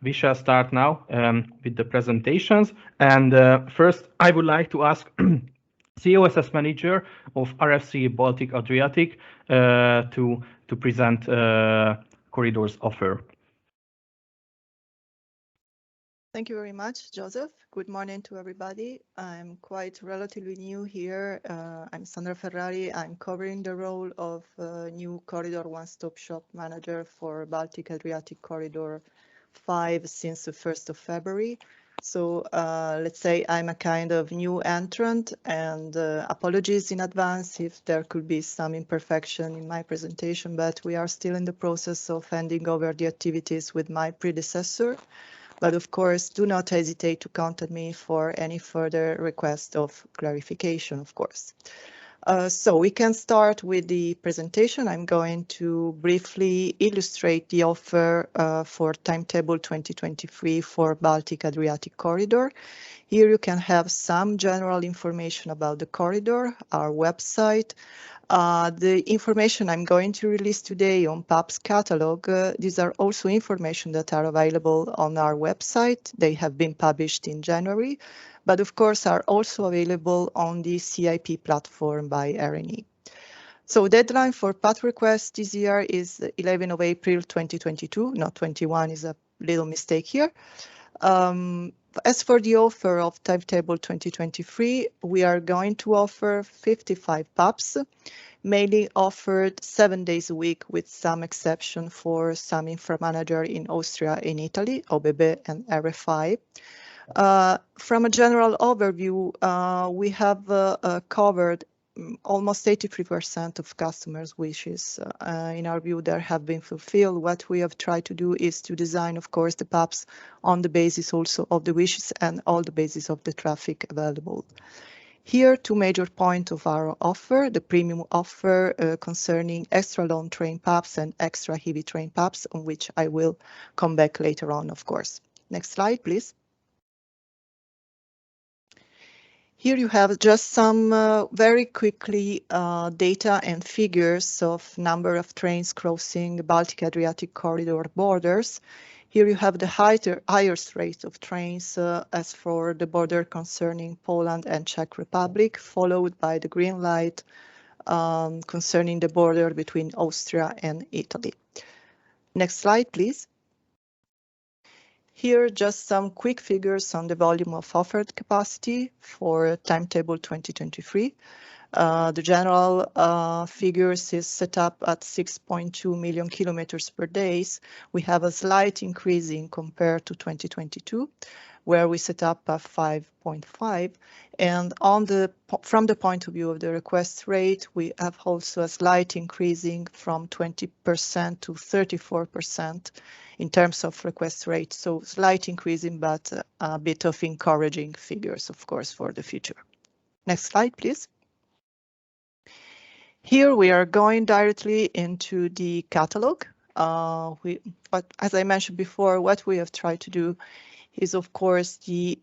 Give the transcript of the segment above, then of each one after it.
We shall start now with the presentations. And first, I would like to ask COSS Manager of RFC Baltic-Adriatic to present Corridor's offer. Thank you very much, Joseph. Good morning to everybody. I'm quite relatively new here. I'm Sandra Ferrari. I'm covering the role of new Corridor One-Stop Shop Manager for Baltic-Adriatic Corridor 5 since the 1st of February. So let's say I'm a kind of new entrant, and apologies in advance if there could be some imperfection in my presentation, but we are still in the process of handing over the activities with my predecessor. But of course, do not hesitate to contact me for any further request of clarification, of course. So we can start with the presentation. I'm going to briefly illustrate the offer for timetable 2023 for Baltic-Adriatic Corridor. Here you can have some general information about the corridor, our website. The information I'm going to release today on PaPs catalog, these are also information that are available on our website. They have been published in January, but of course are also available on the CIP platform by RNE. So deadline for PAT request this year is 11 of April 2022, not 21 is a little mistake here. As for the offer of timetable 2023, we are going to offer 55 PaPs, mainly offered 7 days a week with some exception for some inframanager in Austria and Italy, OBB and RFI. From a general overview, we have covered almost 83% of customers' wishes. In our view, there have been fulfilled. What we have tried to do is to design, of course, the PaPs on the basis also of the wishes and all the basis of the traffic available. Here, two major points of our offer, the premium offer concerning extra long train PaPs and extra heavy train PaPs, on which I will come back later on, of course. Next slide, please. Here you have just some very quickly data and figures of number of trains crossing the Baltic-Adriatic corridor borders. Here you have the highest rate of trains as for the border concerning Poland and Czech Republic, followed by the green light concerning the border between Austria and Italy. Next slide, please. Here, just some quick figures on the volume of offered capacity for timetable 2023. The general figures is set up at 6.2 million kilometers per day. We have a slight increasing compared to 2022, where we set up at 5.5. And from the point of view of the request rate, we have also a slight increasing from 20% to 34% in terms of request rate. So slight increasing, but a bit of encouraging figures, of course, for the future. Next slide, please. Here we are going directly into the catalog. But as I mentioned before, what we have tried to do is, of course, to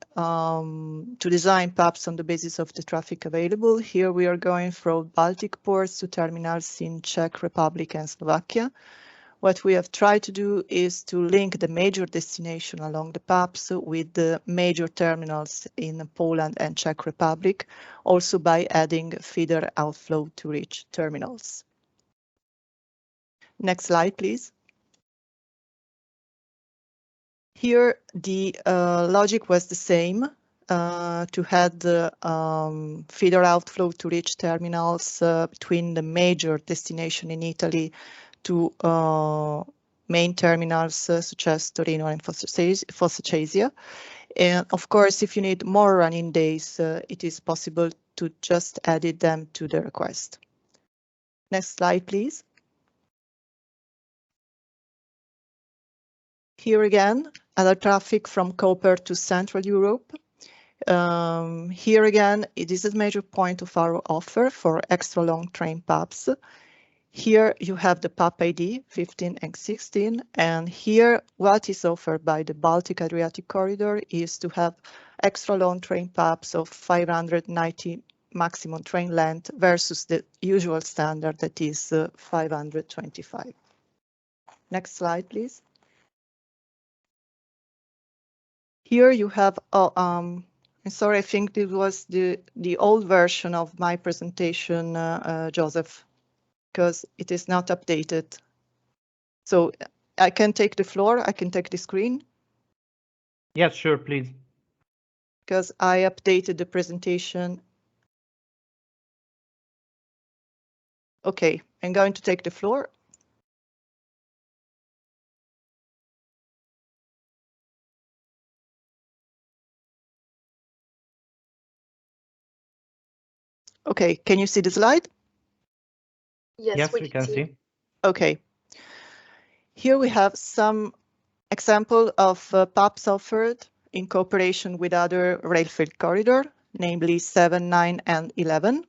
design PaPs on the basis of the traffic available. Here we are going from Baltic ports to terminals in Czech Republic and Slovakia. What we have tried to do is to link the major destination along the PaPs with the major terminals in Poland and Czech Republic, also by adding feeder outflow to reach terminals. Next slide, please. Here, the logic was the same, to have the feeder outflow to reach terminals between the major destination in Italy to main terminals such as Torino and Fossa Cesia. And of course, if you need more running days, it is possible to just edit them to the request. Next slide, please. Here again, other traffic from Koper to Central Europe. Here again, it is a major point of our offer for extra long train PaPs. Here you have the PaP ID 15 and 16, and here what is offered by the Baltic-Adriatic corridor is to have extra long train PaPs of 590 maximum train length versus the usual standard that is 525. Next slide, please. Here you have, I'm sorry, I think it was the old version of my presentation, Joseph, because it is not updated. So I can take the floor, I can take the screen. Yes, sure, please. Because I updated the presentation. Okay, I'm going to take the floor. Okay, can you see the slide? Yes, we can see. Okay. Here we have some example of PaPs offered in cooperation with other rail freight corridor, namely 7, 9, and 11.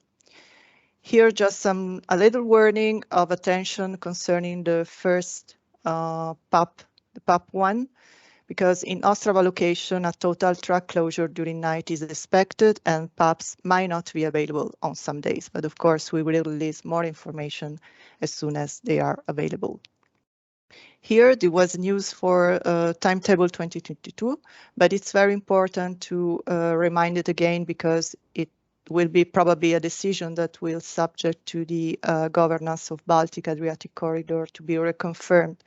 Here just a little warning of attention concerning the first PaP, the PaP 1, because in Ostrava location, a total track closure during night is expected and PaPs might not be available on some days. But of course, we will release more information as soon as they are available. Here, there was news for timetable 2022, but it's very important to remind it again because it will be probably a decision that will subject to the governance of Baltic-Adriatic corridor to be reconfirmed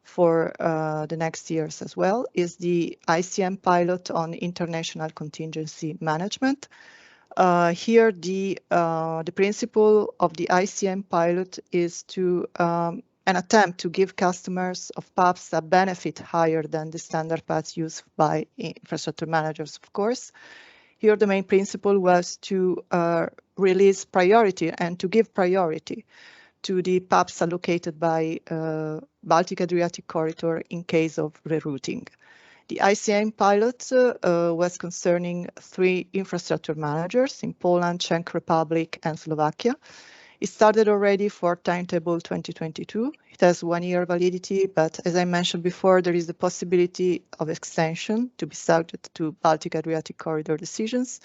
for the next years as well, is the ICM pilot on international contingency management. Here, the principle of the ICM pilot is to an attempt to give customers of PaPs a benefit higher than the standard paths used by infrastructure managers, of course. Here, the main principle was to release priority and to give priority to the PaPs allocated by Baltic-Adriatic corridor in case of rerouting. The ICM pilot was concerning 3 infrastructure managers in Poland, Czech Republic, and Slovakia. It started already for timetable 2022. It has 1 year validity, but as I mentioned before, there is the possibility of extension to be subject to Baltic-Adriatic corridor decisions.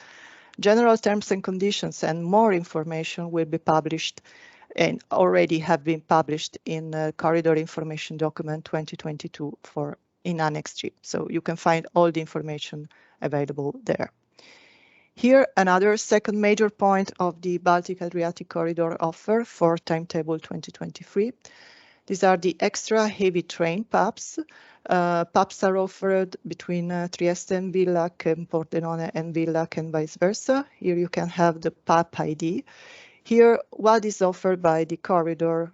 General terms and conditions and more information will be published and already have been published in Corridor Information Document 2022 in Annex G. So you can find all the information available there. Here, another second major point of the Baltic-Adriatic corridor offer for timetable 2023. These are the extra heavy train PaPs. PaPs are offered between Trieste and Villach, and Pordenone and Villach, and vice versa. Here you can have the PaP ID. Here, what is offered by the corridor,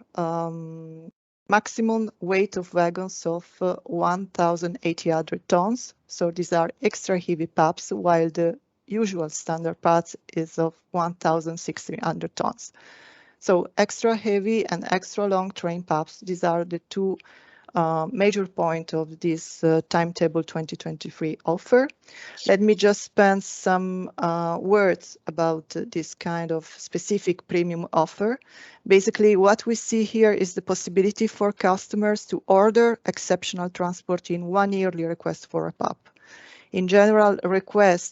maximum weight of wagons of 1,800 tons. So these are extra heavy PaPs, while the usual standard paths is of 1,600 tons. So extra heavy and extra long train PaPs, these are the 2 major point of this timetable 2023 offer. Let me just spend some words about this kind of specific premium offer. Basically, what we see here is the possibility for customers to order exceptional transport in 1 yearly request for a PaP. In general,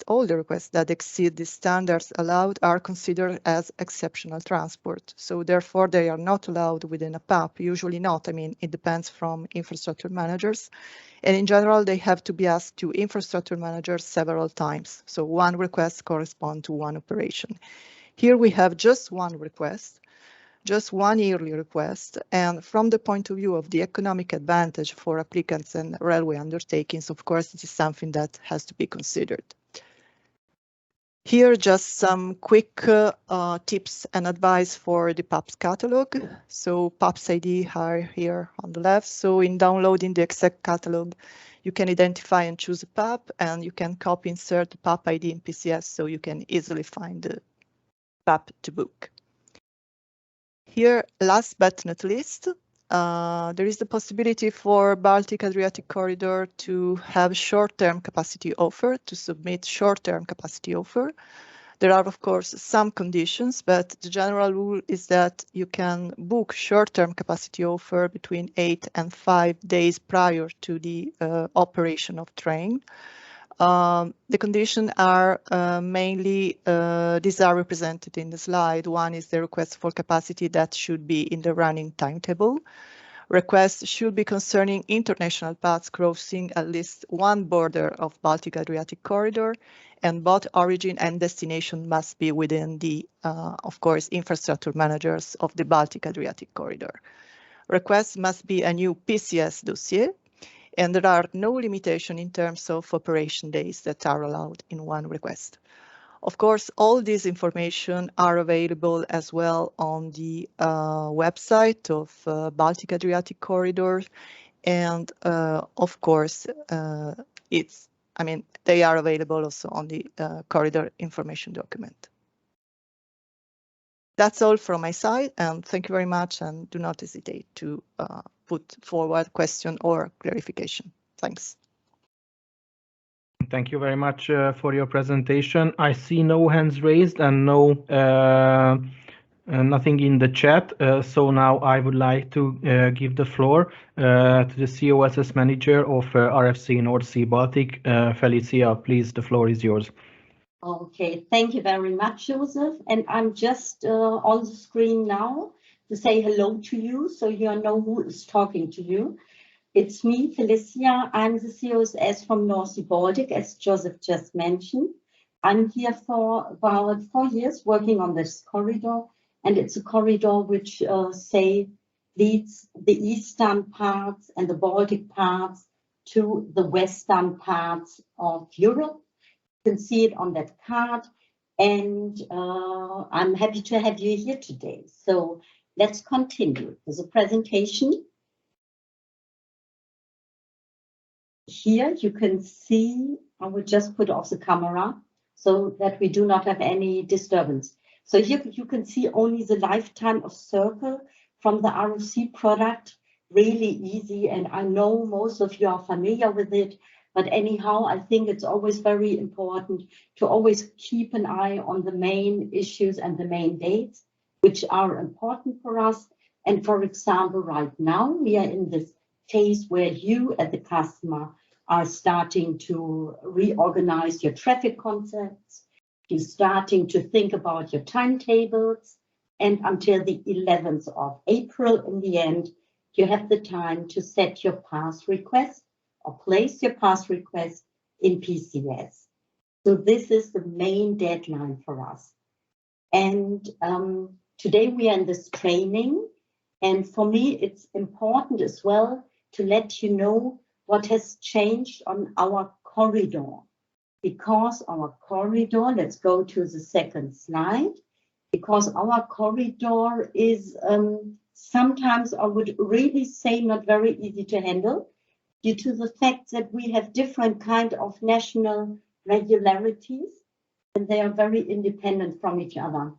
all the requests that exceed the standards allowed are considered as exceptional transport. So therefore, they are not allowed within a PaP, usually not. I mean, it depends from infrastructure managers. And in general, they have to be asked to infrastructure managers several times. So 1 request corresponds to 1 operation. Here we have just 1 request, just 1 yearly request, and from the point of view of the economic advantage for applicants and railway undertakings, of course, it is something that has to be considered. Here, just some quick tips and advice for the PaPs catalog. So PaPs ID are here on the left. So in downloading the exact catalog, you can identify and choose a PaP, and you can copy insert the PaP ID in PCS so you can easily find the PaP to book. Here, last but not least, there is the possibility for Baltic-Adriatic corridor to have short-term capacity offer, to submit short-term capacity offer. There are, of course, some conditions, but the general rule is that you can book short-term capacity offer between 8 and 5 days prior to the operation of train. The conditions are mainly, these are represented in the slide. One is the request for capacity that should be in the running timetable. Requests should be concerning international paths crossing at least one border of Baltic-Adriatic corridor, and both origin and destination must be within the, of course, infrastructure managers of the Baltic-Adriatic corridor. Requests must be a new PCS dossier, and there are no limitations in terms of operation days that are allowed in one request. Of course, all this information are available as well on the website of Baltic-Adriatic corridor, and of course, they are available also on the corridor information document. That's all from my side, and thank you very much, and do not hesitate to put forward question or clarification. Thanks. Thank you very much for your presentation. I see no hands raised and nothing in the chat. So now I would like to give the floor to the COSS manager of RFC North Sea-Baltic. Felicia, please, the floor is yours. Okay, thank you very much, Joseph. And I'm just on the screen now to say hello to you, so you know who is talking to you. It's me, Felicia. I'm the COSS from North Sea-Baltic, as Joseph just mentioned. I'm here for about 4 years working on this corridor, and it's a corridor which, leads the eastern parts and the Baltic parts to the western parts of Europe. You can see it on that card, and I'm happy to have you here today. So let's continue with the presentation. Here you can see, I will just put off the camera so that we do not have any disturbance. So here you can see only the lifetime of circle from the RFC product, really easy. And I know most of you are familiar with it, but anyhow, I think it's always very important to always keep an eye on the main issues and the main dates, which are important for us. And for example, right now we are in this phase where you as the customer are starting to reorganize your traffic concepts, you're starting to think about your timetables, and until the 11th of April in the end, you have the time to set your pass request or place your pass request in PCS. So this is the main deadline for us. And today we are in this training, and for me it's important as well to let you know what has changed on our corridor. Because our corridor, let's go to the second slide, because our corridor is sometimes, I would really say, not very easy to handle due to the fact that we have different kind of national regularities and they are very independent from each other.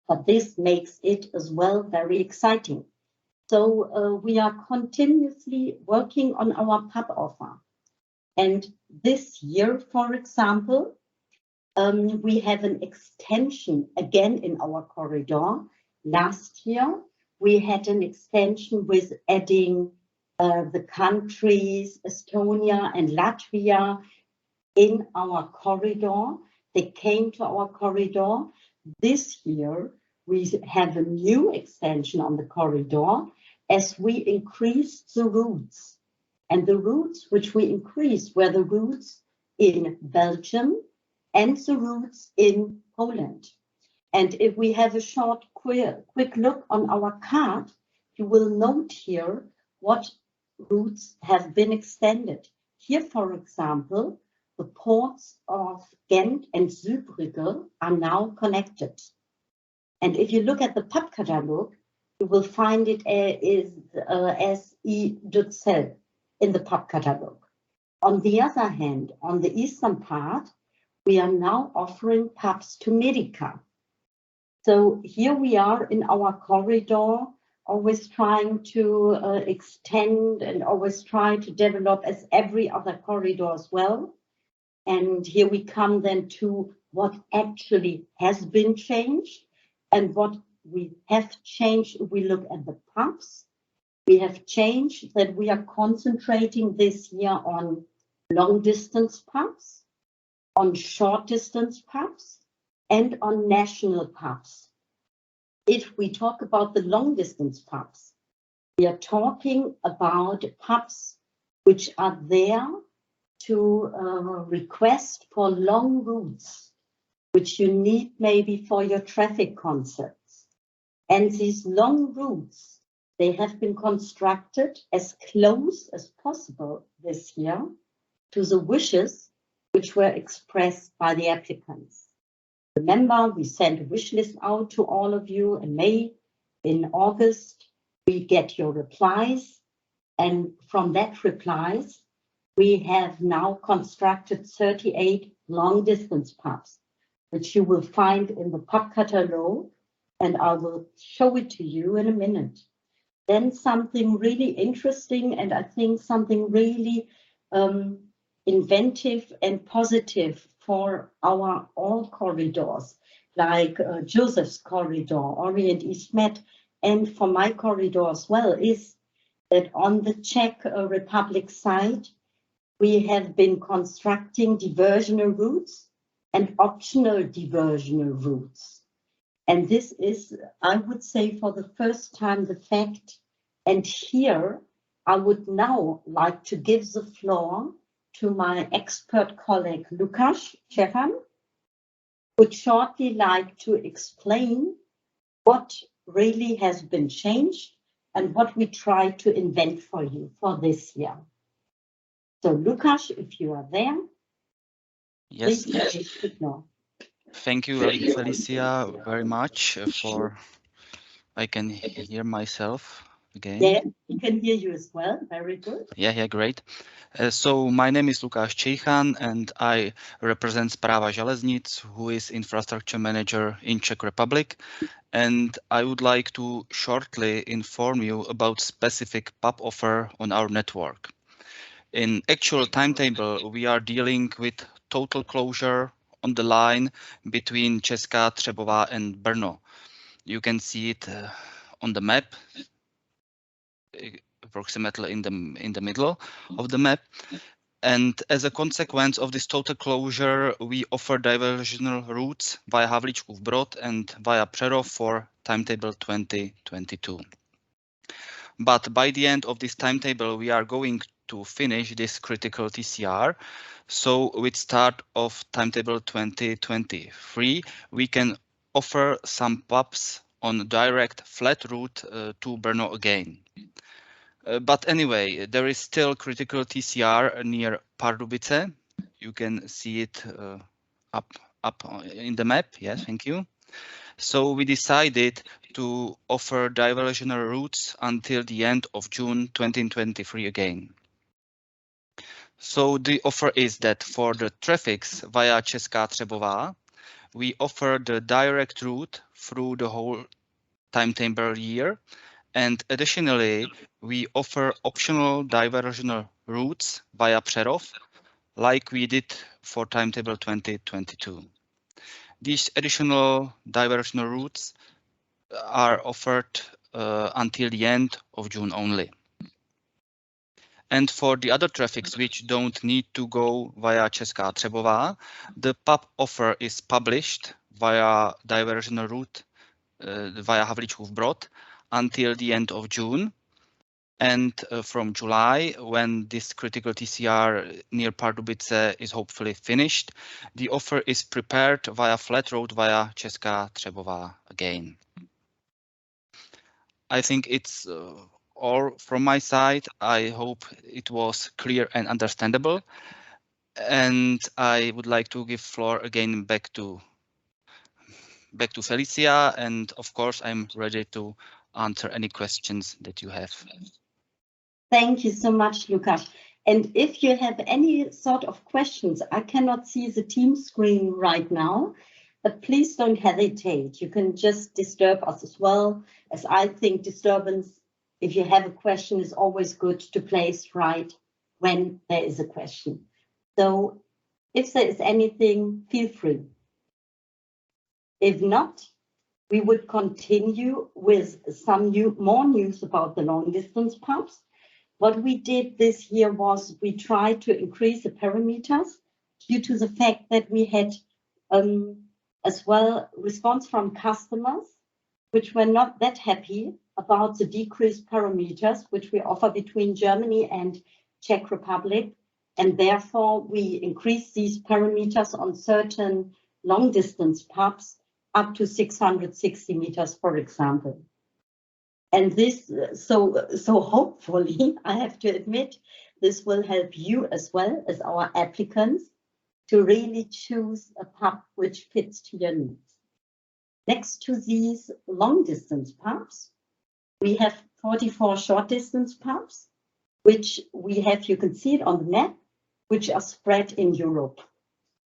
But this makes it as well very exciting. So we are continuously working on our PAP offer. And this year, for example, we have an extension again in our corridor. Last year, we had an extension with adding the countries Estonia and Latvia in our corridor. They came to our corridor. This year, we have a new extension on the corridor as we increase the routes. And the routes which we increased were the routes in Belgium and the routes in Poland. And if we have a short, quick look on our card, you will note here what routes have been extended. Here, for example, the ports of Ghent and Zübrügge are now connected. And if you look at the PAP catalog, you will find it as E.Cell in the PAP catalog. On the other hand, on the eastern part, we are now offering PAPs to Medica. So here we are in our corridor, always trying to extend and always try to develop as every other corridor as well. And here we come then to what actually has been changed and what we have changed. If we look at the PAPs, we have changed that we are concentrating this year on long distance PAPs, on short distance PAPs, and on national PAPs. If we talk about the long distance PAPs, We are talking about PaPs which are there to request for long routes, which you need maybe for your traffic concepts. And these long routes, they have been constructed as close as possible this year to the wishes which were expressed by the applicants. Remember, we sent a wish list out to all of you in May. In August, we get your replies. And from that replies, we have now constructed 38 long-distance PaPs, which you will find in the PaP catalog, and I will show it to you in a minute. Then something really interesting, and I think something really inventive and positive for our all corridors, like Joseph's corridor, Orient East Med, and for my corridor as well, is that on the Czech Republic side, we have been constructing diversionary routes and optional diversionary routes. And this is, I would say, for the first time, the fact. And here, I would now like to give the floor to my expert colleague, Lukáš Čechan, who would shortly like to explain what really has been changed and what we try to invent for you for this year. So, Lukáš, if you are there, yes, please take the floor. Thank you, Felicia, very much for. I can hear myself again. Yeah, we can hear you as well. Very good. Yeah, great. So my name is Lukáš Čechan, and I represent Správa železnic, who is infrastructure manager in Czech Republic. And I would like to shortly inform you about specific PaP offer on our network. In actual timetable, we are dealing with total closure on the line between Česká Třebová and Brno. You can see it on the map, approximately in the middle of the map. And as a consequence of this total closure, we offer diversional routes via Havlíčkův Brod and via Přerov for timetable 2022. But by the end of this timetable, we are going to finish this critical TCR. So with start of timetable 2023, we can offer some PaPs on direct flat route to Brno again. But anyway, there is still critical TCR near Pardubice. You can see it up in the map. Yes, thank you. So we decided to offer diversionary routes until the end of June 2023 again. So the offer is that for the traffics via Česká Třebová, we offer the direct route through the whole timetable year. And additionally, we offer optional diversional routes via Přerov, like we did for timetable 2022. These additional diversional routes are offered until the end of June only. And for the other traffics which don't need to go via Česká Třebová, the PaP offer is published via diversional route via Havlíčkův Brod until the end of June. And from July, when this critical TCR near Pardubice is hopefully finished, the offer is prepared via flat road via Česká Třebová again. I think it's all from my side. I hope it was clear and understandable. And I would like to give floor again back to Felicia. And of course, I'm ready to answer any questions that you have. Thank you so much, Lukáš. And if you have any sort of questions, I cannot see the team screen right now, but please don't hesitate. You can just disturb us as well, as I think disturbance, if you have a question, is always good to place right when there is a question. So if there is anything, feel free. If not, we would continue with some more news about the long distance PaPs. What we did this year was we tried to increase the parameters due to the fact that we had as well response from customers which were not that happy about the decreased parameters which we offer between Germany and Czech Republic. And therefore, we increase these parameters on certain long-distance PaPs up to 660 meters, for example. And this, so hopefully, I have to admit, this will help you as well as our applicants to really choose a PaP which fits to your needs. Next to these long-distance PaPs, we have 44 short-distance PaPs, which we have, you can see it on the map, which are spread in Europe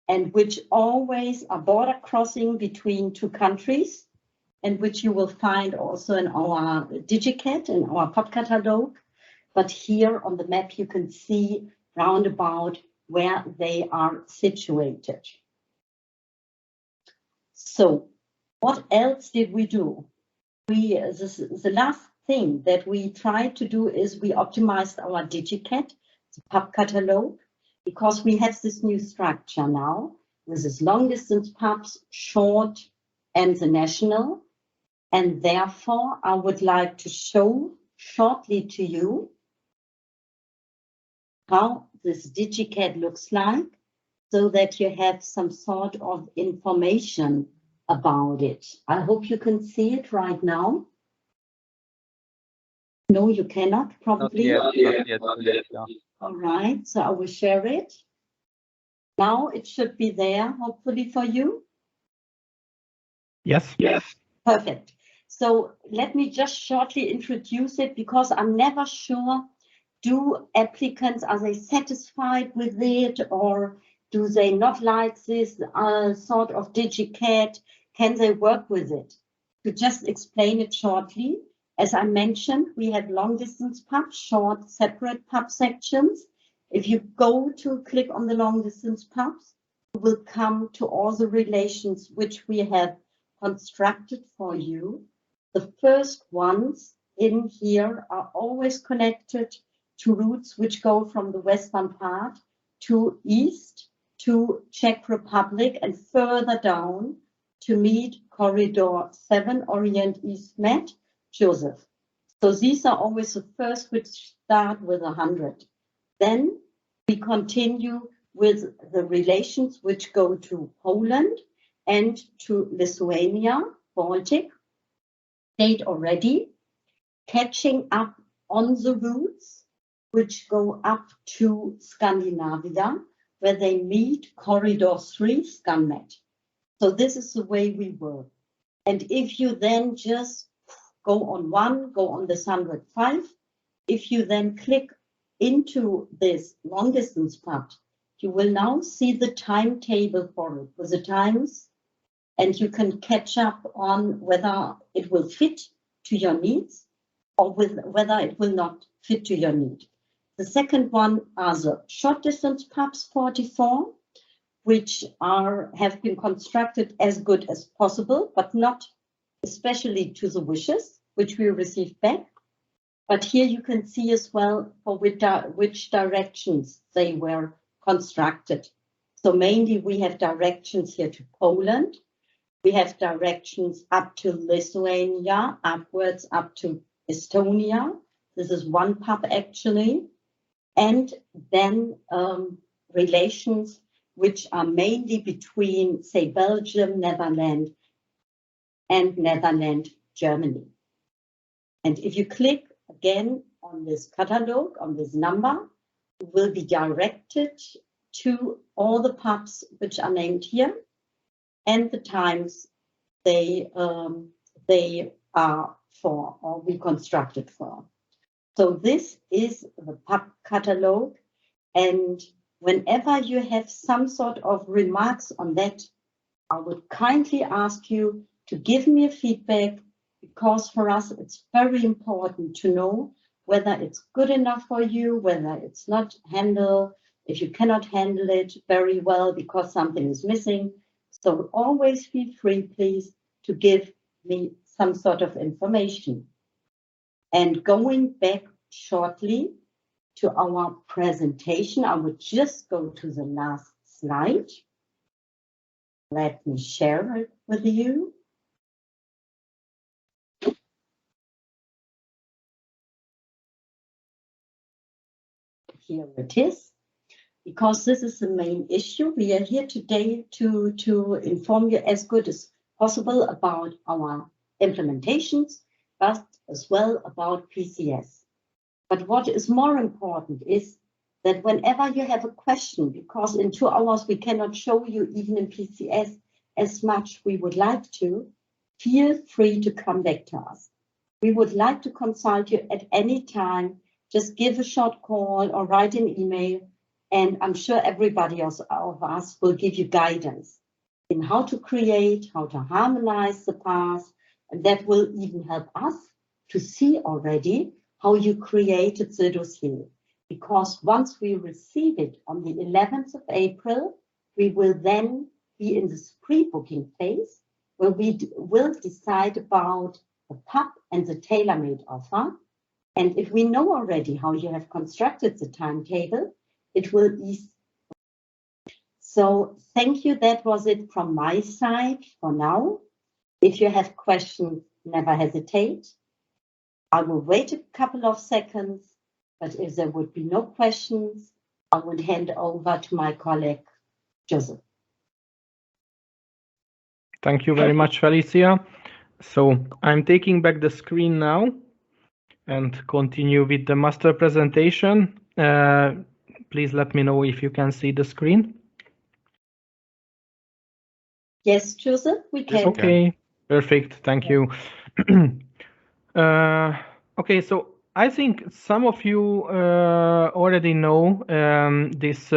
and which always are border crossing between two countries, and which you will find also in our DigiCat, in our PaP catalog. But here on the map, you can see roundabout where they are situated. So what else did we do? The last thing that we tried to do is we optimized our DigiCat, the PaP catalog, because we have this new structure now with this long distance PaPs, short, and the national. And therefore, I would like to show shortly to you how this DigiCat looks like, so that you have some sort of information about it. I hope you can see it right now. No, you cannot, probably. Not yet, yeah. All right, so I will share it. Now it should be there, hopefully, for you. Yes. Yes. Perfect. So let me just shortly introduce it, because I'm never sure, do applicants, are they satisfied with it, or do they not like this sort of DigiCat? Can they work with it? To just explain it shortly, as I mentioned, we have long distance PaP, short separate PaP sections. If you go to click on the long distance PaPs, you will come to all the relations which we have constructed for you. The first ones in here are always connected to routes which go from the western part to east to Czech Republic and further down to meet corridor 7 Orient East Med Joseph. So these are always the first which start with 100. Then we continue with the relations which go to Poland and to Lithuania, Baltic, state already, catching up on the routes which go up to Scandinavia, where they meet corridor 3, ScanMed. So this is the way we work. And if you then just go on one, go on this 105, if you then click into this long distance PaP, you will now see the timetable for it with the times, and you can catch up on whether it will fit to your needs or whether it will not fit to your need. The second one are the short distance PaPs 44, which have been constructed as good as possible, but not especially to the wishes, which we received back. But here you can see as well for which directions they were constructed. So mainly we have directions here to Poland. We have directions up to Lithuania, upwards up to Estonia. This is one PaP actually. And then relations which are mainly between, say, Belgium, Netherlands, and Netherlands, Germany. And if you click again on this catalog, on this number, you will be directed to all the PaPs which are named here and the times they are for, or we constructed for. So this is the PaP catalog, and whenever you have some sort of remarks on that, I would kindly ask you to give me a feedback, because for us it's very important to know whether it's good enough for you, whether it's not handled, if you cannot handle it very well because something is missing. So always feel free, please, to give me some sort of information. And going back shortly to our presentation, I would just go to the last slide. Let me share it with you. here it is. Because this is the main issue. We are here today to inform you as good as possible about our implementations, but as well about PCS. But what is more important is that whenever you have a question, because in 2 hours we cannot show you even in PCS as much we would like to, feel free to come back to us. We would like to consult you at any time. Just give a short call or write an email, and I'm sure everybody of us will give you guidance in how to create, how to harmonize the path, and that will even help us to see already how you created the dossier. Because once we receive it on the 11th of April, we will then be in this pre-booking phase where we will decide about the PAP and the tailor-made offer. And if we know already how you have constructed the timetable, it will ease. So thank you. That was it from my side for now. If you have questions, never hesitate. I will wait a couple of seconds, but if there would be no questions, I would hand over to my colleague, Joseph. Thank you very much, Felicia. So I'm taking back the screen now and continue with the master presentation. Please let me know if you can see the screen. Yes, Joseph, we can. Okay, perfect. Thank you. Okay, so I think some of you already know this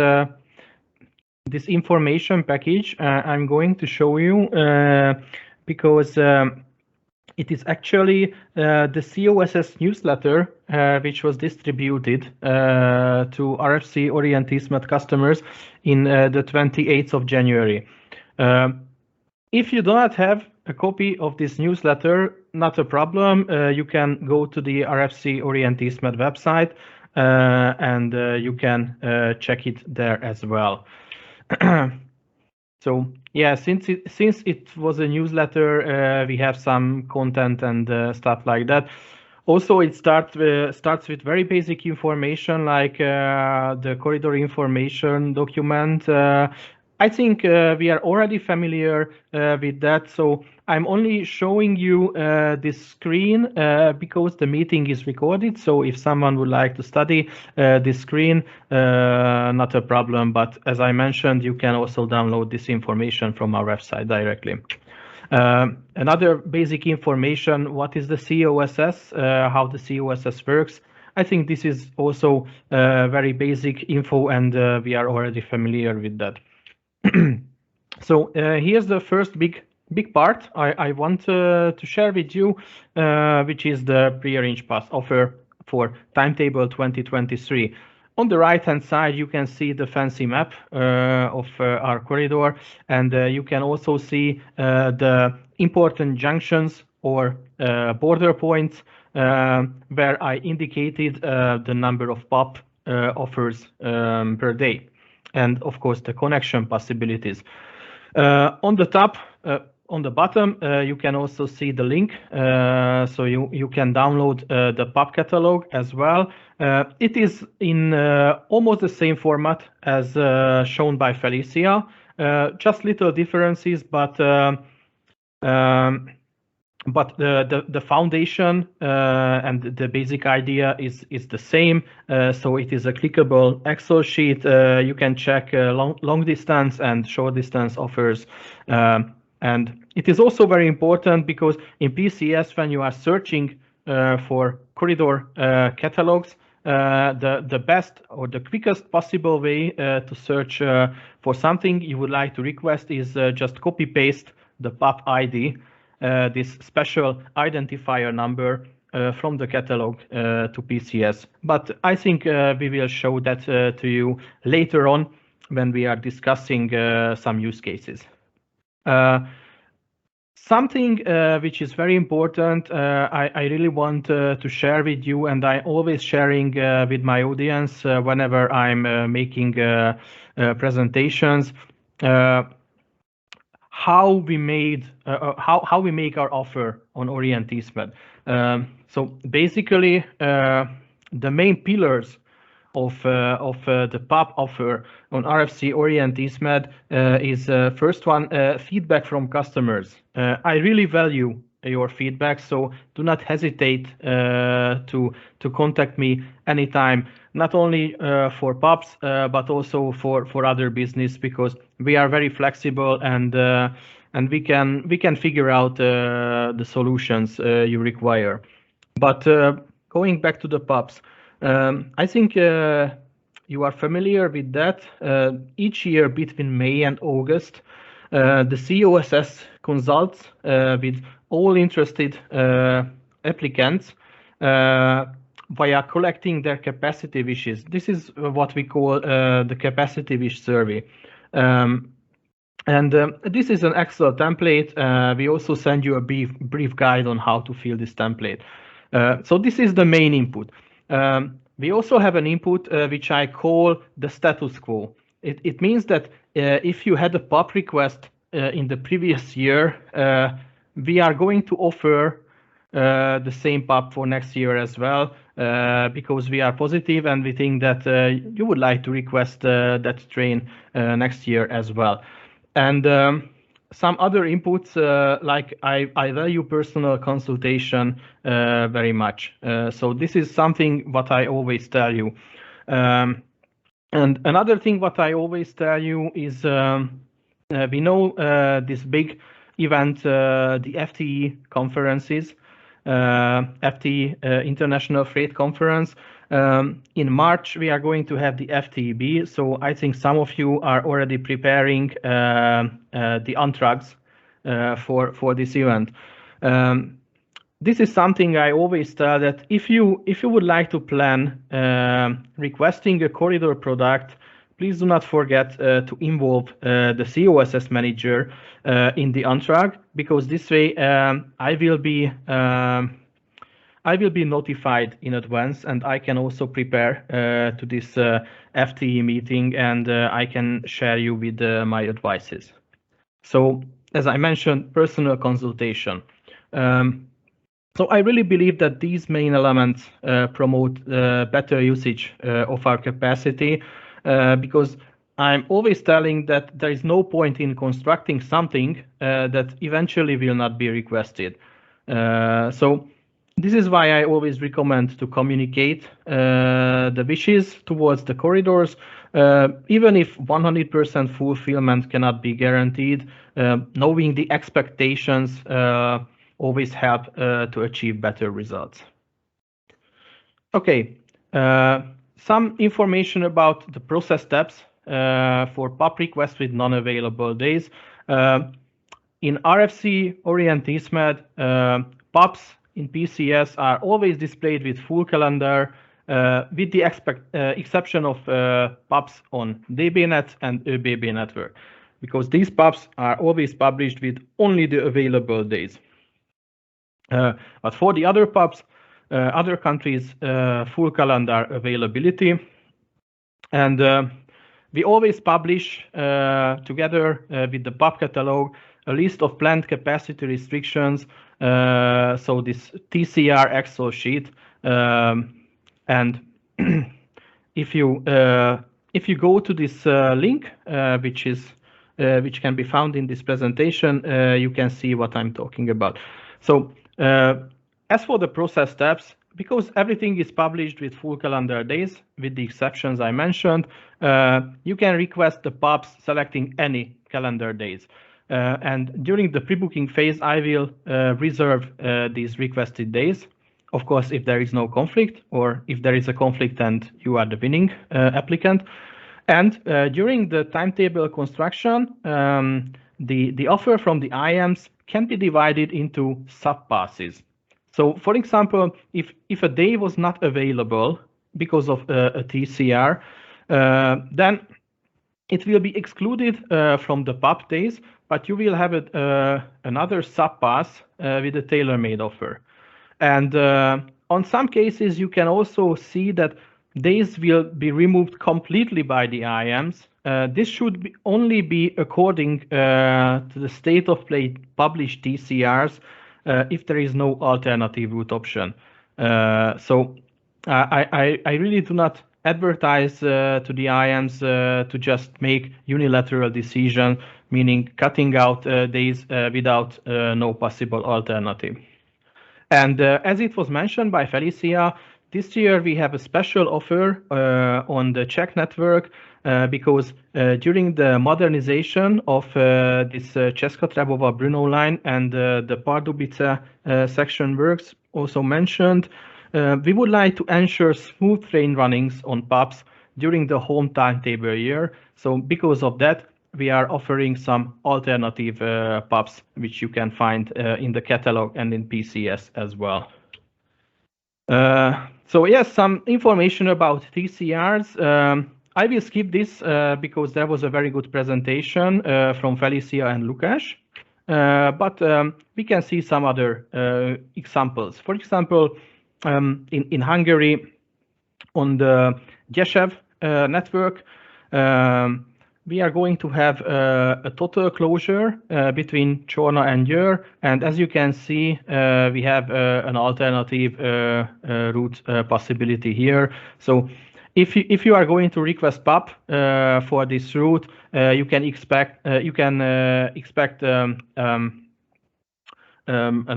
information package I'm going to show you because it is actually the COSS newsletter which was distributed to RFC Orient Eastmed customers in the 28th of January. If you do not have a copy of this newsletter, not a problem. You can go to the RFC Orient Eastmed website and you can check it there as well. So yeah, since it was a newsletter, we have some content and stuff like that. Also, it starts with very basic information like the corridor information document. I think we are already familiar with that, so I'm only showing you this screen because the meeting is recorded. So if someone would like to study this screen, not a problem. But as I mentioned, you can also download this information from our website directly. Another basic information, what is the COSS, how the COSS works. I think this is also very basic info, and we are already familiar with that. So here's the first big part I want to share with you, which is the prearranged pass offer for timetable 2023. On the right hand side, you can see the fancy map of our corridor, and you can also see the important junctions or border points where I indicated the number of PAP offers per day, and of course the connection possibilities. On the top, on the bottom, you can also see the link, so you can download the PAP catalog as well. It is in almost the same format as shown by Felicia, just little differences, but the foundation and the basic idea is the same. So it is a clickable Excel sheet. You can check long distance and short distance offers. And it is also very important because in PCS, when you are searching for corridor catalogs, the best or the quickest possible way to search for something you would like to request is just copy paste the PAP ID, this special identifier number from the catalog to PCS. But I think we will show that to you later on when we are discussing some use cases. Something which is very important, I really want to share with you, and I'm always sharing with my audience whenever I'm making presentations, how we make our offer on Orient Eastmed. So basically, the main pillars the PAP offer on RFC Orient EastMed is first one, feedback from customers. I really value your feedback, so do not hesitate to contact me anytime, not only for PAPs but also for other business, because we are very flexible and we can figure out the solutions you require. But going back to the PAPs, I think you are familiar with that. Each year between May and August, the COSS consults with all interested applicants via collecting their capacity wishes. This is what we call the capacity wish survey. This is an Excel template. We also send you a brief guide on how to fill this template. So this is the main input. We also have an input which I call the status quo. It means that if you had a PAP request in the previous year, we are going to offer the same PAP for next year as well, because we are positive and we think that you would like to request that train next year as well. And some other inputs, like I value personal consultation very much. So this is something what I always tell you. And another thing what I always tell you is we know this big event, the FTE conferences, FTE International Freight Conference. In March, we are going to have the FTEB, so I think some of you are already preparing the antrags for this event. This is something I always tell, that if you would like to plan requesting a corridor product, please do not forget to involve the COSS manager in the antrag, because this way I will be notified in advance, and I can also prepare to this FTE meeting, and I can share you with my advices. So, as I mentioned, personal consultation. So I really believe that these main elements promote better usage of our capacity, because I'm always telling that there is no point in constructing something that eventually will not be requested. So this is why I always recommend to communicate the wishes towards the corridors, even if 100% fulfillment cannot be guaranteed. Knowing the expectations always help to achieve better results. Okay, some information about the process steps for PAP requests with non-available days. In RFC Orient EastMed, PAPs in PCS are always displayed with full calendar, with the exception of PAPs on DBNet and ÖBB network, because these PAPs are always published with only the available days. But for the other PAPs, other countries, full calendar availability. And we always publish together with the PAP catalog a list of planned capacity restrictions. So this TCR Excel sheet, and if you go to this link, which can be found in this presentation, you can see what I'm talking about. So as for the process steps, because everything is published with full calendar days, with the exceptions I mentioned, you can request the PAPs selecting any calendar days. And during the pre-booking phase, I will reserve these requested days. Of course, if there is no conflict, or if there is a conflict and you are the winning applicant. And during the timetable construction, the offer from the IAMs can be divided into sub-passes. So, for example, if a day was not available because of a TCR, then it will be excluded from the PAP days, but you will have another sub-pass with a tailor-made offer. And on some cases, you can also see that days will be removed completely by the IAMs. This should only be according to the state of play published TCRs if there is no alternative route option. So I really do not advertise to the IAMs to just make unilateral decision, meaning cutting out days without no possible alternative. And as it was mentioned by Felicia, this year we have a special offer on the Czech network because during the modernization of this Česká Třebová-Brno line and the Pardubice section works also mentioned, we would like to ensure smooth train runnings on PaPs during the home timetable year. So because of that, we are offering some alternative PaPs, which you can find in the catalog and in PCS as well. So yes, some information about TCRs. I will skip this because there was a very good presentation from Felicia and Lukáš. But we can see some other examples. For example, in Hungary, on the Gyeshev network, we are going to have a total closure between Csorna and Győr, and as you can see, we have an alternative route possibility here. So if you are going to request PaP for this route, you can expect an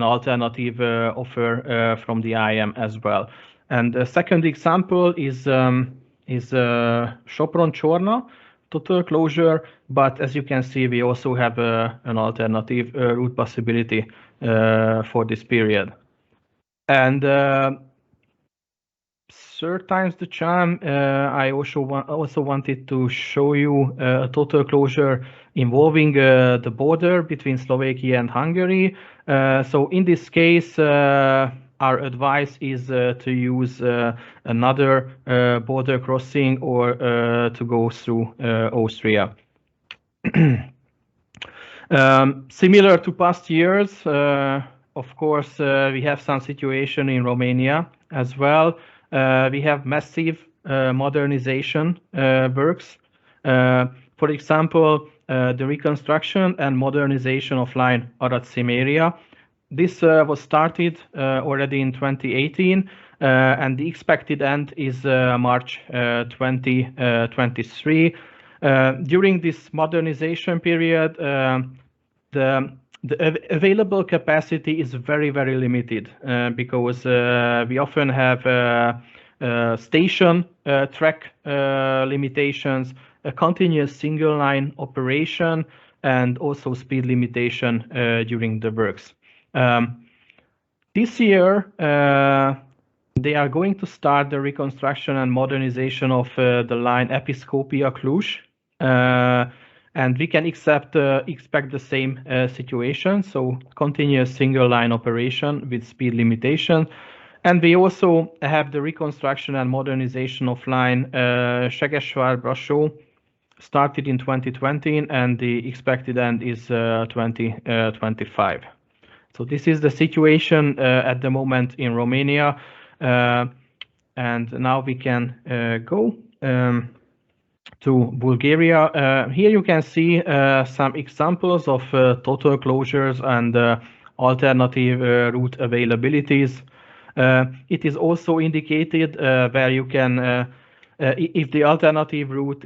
alternative offer from the IAM as well. And the second example is Sopron-Csorna total closure, but as you can see, we also have an alternative route possibility for this period. And third time's the charm, I also wanted to show you a total closure involving the border between Slovakia and Hungary. So in this case, our advice is to use another border crossing or to go through Austria. Similar to past years, of course, we have some situation in Romania as well. We have massive modernization works. For example, the reconstruction and modernization of line Arad-Siméria. This was started already in 2018, and the expected end is March 2023. During this modernization period, the available capacity is very, very limited because we often have station track limitations, a continuous single line operation, and also speed limitation during the works. This year, they are going to start the reconstruction and modernization of the line Episkopia-Cluj, and we can expect the same situation, so continuous single line operation with speed limitation. And we also have the reconstruction and modernization of line Segesvár-Brassó, started in 2020, and the expected end is 2025. So this is the situation at the moment in Romania, and now we can go to Bulgaria. Here you can see some examples of total closures and alternative route availabilities. It is also indicated where you can, if the alternative route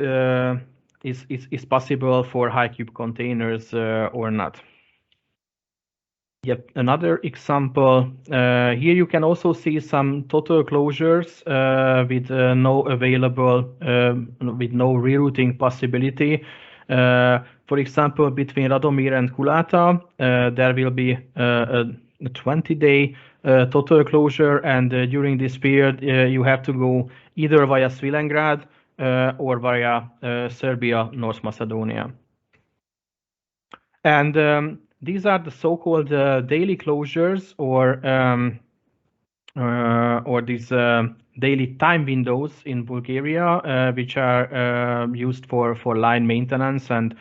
is possible for high cube containers or not. Yep, another example. Here you can also see some total closures with no rerouting possibility. For example, between Radomir and Kulata, there will be a 20-day total closure, and during this period you have to go either via Svilengrad or via Serbia, North Macedonia. And these are the so-called daily closures, or these daily time windows in Bulgaria, which are used for line maintenance and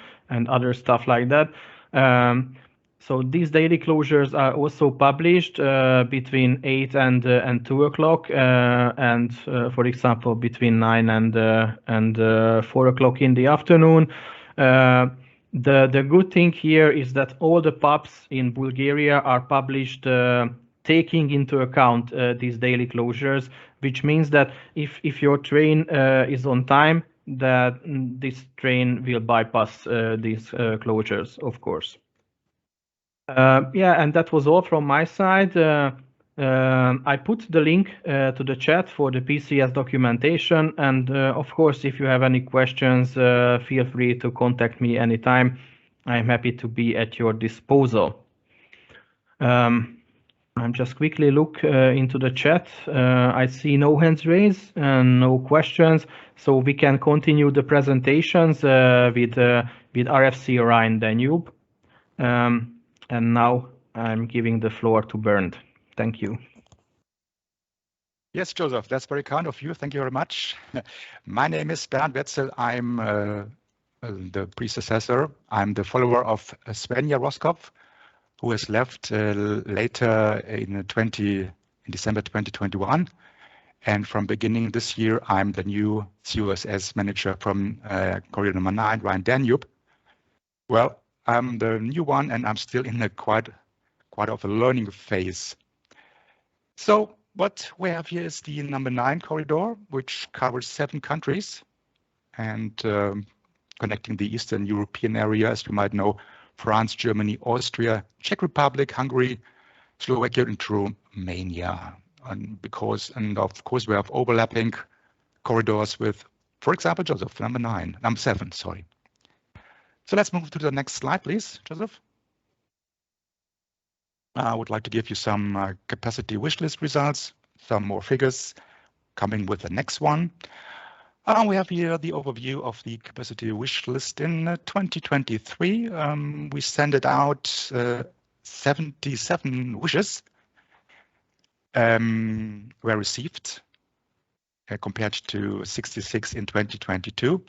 other stuff like that. So these daily closures are also published between 8 and 2 o'clock, and for example between 9 and 4 o'clock in the afternoon. The good thing here is that all the PaPs in Bulgaria are published 10 taking into account these daily closures, which means that if your train is on time, that this train will bypass these closures, of course. Yeah, and that was all from my side. I put the link to the chat for the PCS documentation, and of course, if you have any questions, feel free to contact me anytime. I'm happy to be at your disposal. I'm just quickly look into the chat. I see no hands raised and no questions, so we can continue the presentations with RFC Rhine-Danube. And now I'm giving the floor to Bernd. Thank you. Yes, Joseph, that's very kind of you. Thank you very much. My name is Bernd Wetzel. I'm the predecessor. I'm the follower of Svenja Roskopf, who has left later in December 2021. And from beginning this year, I'm the new COSS manager from corridor number 9, Rhine-Danube. Well, I'm the new one, and I'm still in a quite of a learning phase. So what we have here is the number 9 corridor, which covers 7 countries and connecting the Eastern European area, as you might know, France, Germany, Austria, Czech Republic, Hungary, Slovakia, and Romania. And of course, we have overlapping corridors with, for example, Joseph, number 7, sorry. So let's move to the next slide, please, Joseph. I would like to give you some capacity wishlist results, some more figures coming with the next one. We have here the overview of the capacity wishlist in 2023. We sent it out 77 wishes were received compared to 66 in 2022.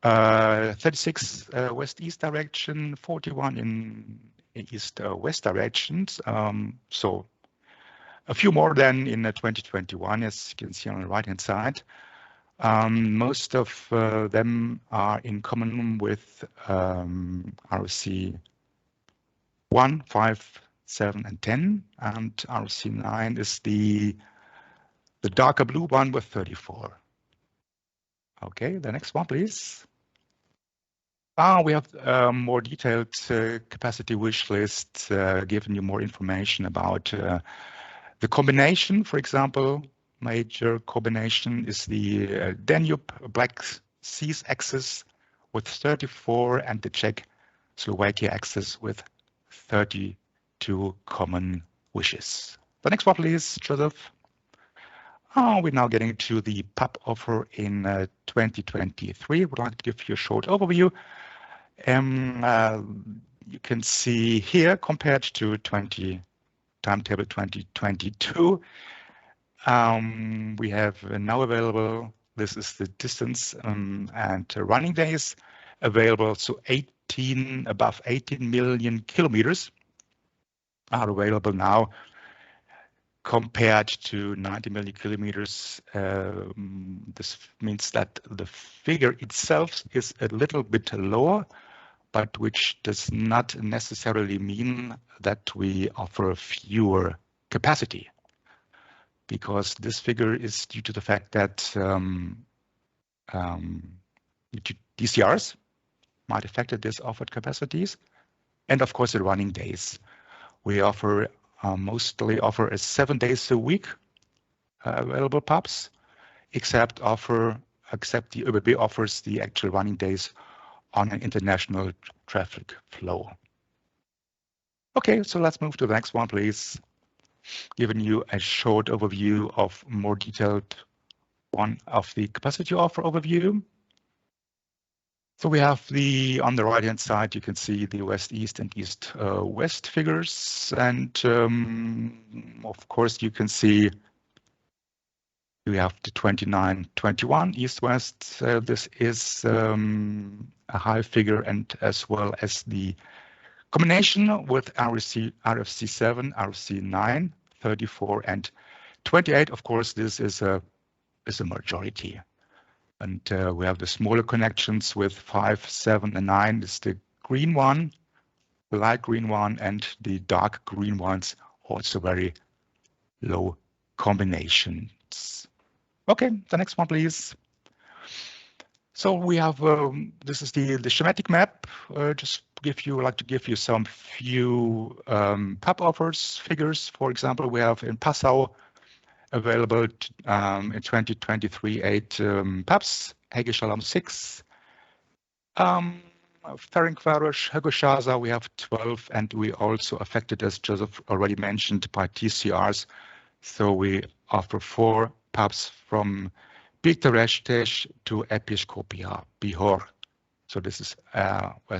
36 west-east direction, 41 in east-west directions. So a few more than in 2021, as you can see on the right-hand side. Most of them are in common with RFC 1, 5, 7, and 10, and RFC 9 is the darker blue one with 34. Okay, the next one, please. We have more detailed capacity wish list, giving you more information about the combination. For example, major combination is the Danube Black Seas axis with 34 and the Czech-Slovakia axis with 32 common wishes. The next one, please, Joseph. We're now getting to the PAP offer in 2023. Would like to give you a short overview. You can see here compared to timetable 2022, we have now available, this is the distance and running days available, so above 18 million kilometers are available now compared to 90 million kilometers. This means that the figure itself is a little bit lower, but which does not necessarily mean that we offer fewer capacity, because this figure is due to the fact that DCRs might affect this offered capacities, and of course the running days. We offer mostly offer a 7 days a week available PAPs, except the ÖBB offers the actual running days on an international traffic flow. Okay, so let's move to the next one, please. Giving you a short overview of more detailed one of the capacity offer overview. So we have on the right hand side, you can see the west-east and east-west figures. And of course, you can see we have the 29-21 east-west. This is a high figure, and as well as the combination with RFC 7, RFC 9, 34, and 28. Of course, this is a majority. And we have the smaller connections with 5, 7, and 9. This is the green one, the light green one, and the dark green ones also very low combinations. Okay, the next one, please. So we have, this is the schematic map. Just like to give you some few PAP offers, figures. For example, we have in Passau available in 2023 8 PAPs, Hege Shalom 6. Ferencváros, Högösháza, we have 12, and we also affected, as Joseph already mentioned, by TCRs. So we offer 4 PAPs from Bicteresztes to Episkopia, Bihor. So this is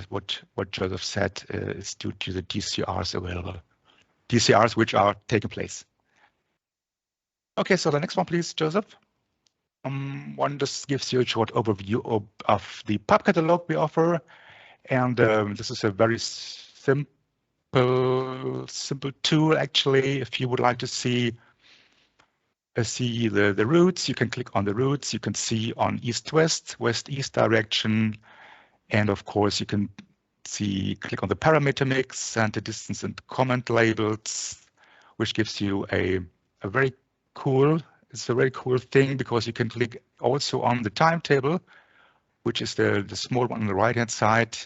what Joseph said is due to the TCRs available. TCRs which are taking place. Okay, so the next one, please, Joseph. One just gives you a short overview of the PAP catalog we offer. And this is a very simple tool, actually. If you would like to see the routes, you can click on the routes. You can see on east-west, west-east direction. And of course, you can click on the parameter mix and the distance and comment labels, which gives you a very cool, it's a very cool thing because you can click also on the timetable, which is the small one on the right-hand side,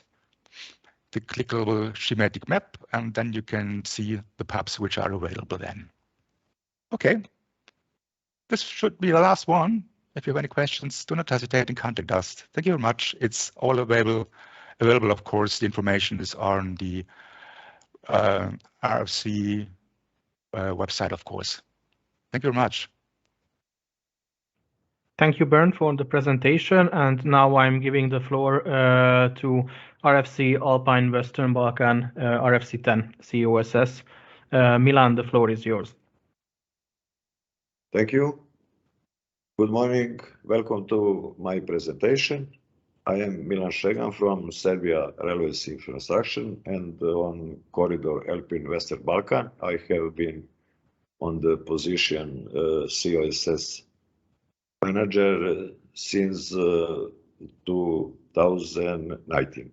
the clickable schematic map, and then you can see the PAPs which are available then. Okay, this should be the last one. If you have any questions, do not hesitate and contact us. Thank you very much. It's all available. Of course, the information is on the RFC website, of course. Thank you very much. Thank you, Bernd, for the presentation. And now I'm giving the floor to RFC Alpine-Western Balkan, RFC 10 COSS. Milan, the floor is yours. Thank you. Good morning. Welcome to my presentation. I am Milan Šegan from Serbia Railways Infrastructure, and on corridor Alpine-Western Balkan, I have been on the position COSS manager since 2019.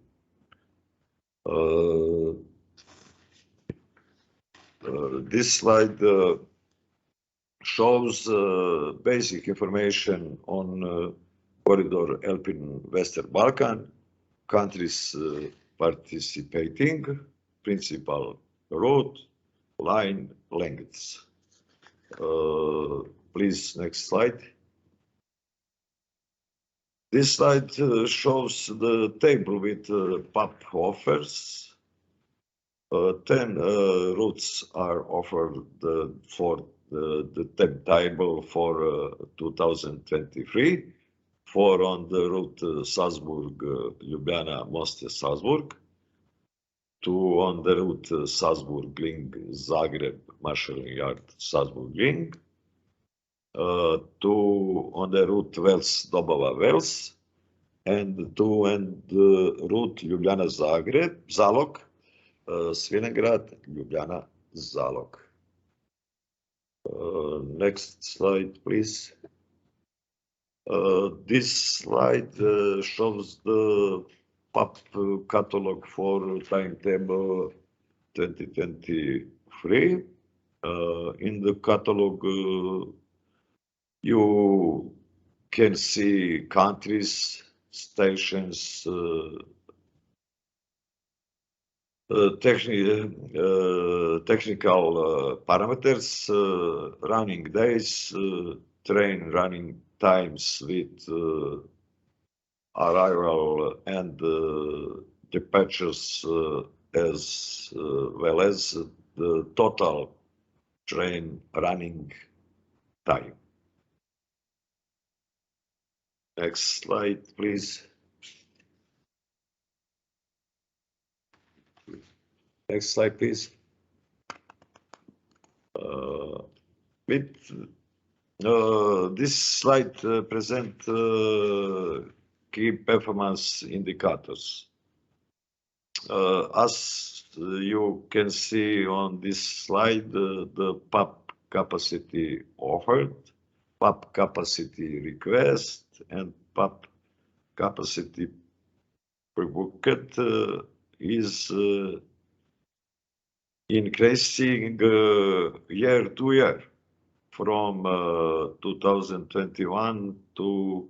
This slide shows basic information on corridor Alpine-Western Balkan, countries participating, principal route, line lengths. Please, next slide. This slide shows the table with PAP offers. 10 routes are offered for the timetable for 2023. 4 on the route Salzburg, Ljubljana, Most, Salzburg. 2 on the route Salzburg, Link, Zagreb, Marshalling Yard, Salzburg, Link. 2 on the route Wels, Dobova, Wels. And 2 on the route Ljubljana, Zagreb, Zalog, Svilengrad, Ljubljana, Zalog. Next slide, please. This slide shows the PAP catalog for timetable 2023. In the catalog, you can see countries, stations, technical parameters, running days, train running times with arrival and departures, as well as the total train running time. Next slide, please. Next slide, please. This slide presents key performance indicators. As you can see on this slide, the PAP capacity offered, PAP capacity request, and PAP capacity pre-booked is increasing year to year from 2021 to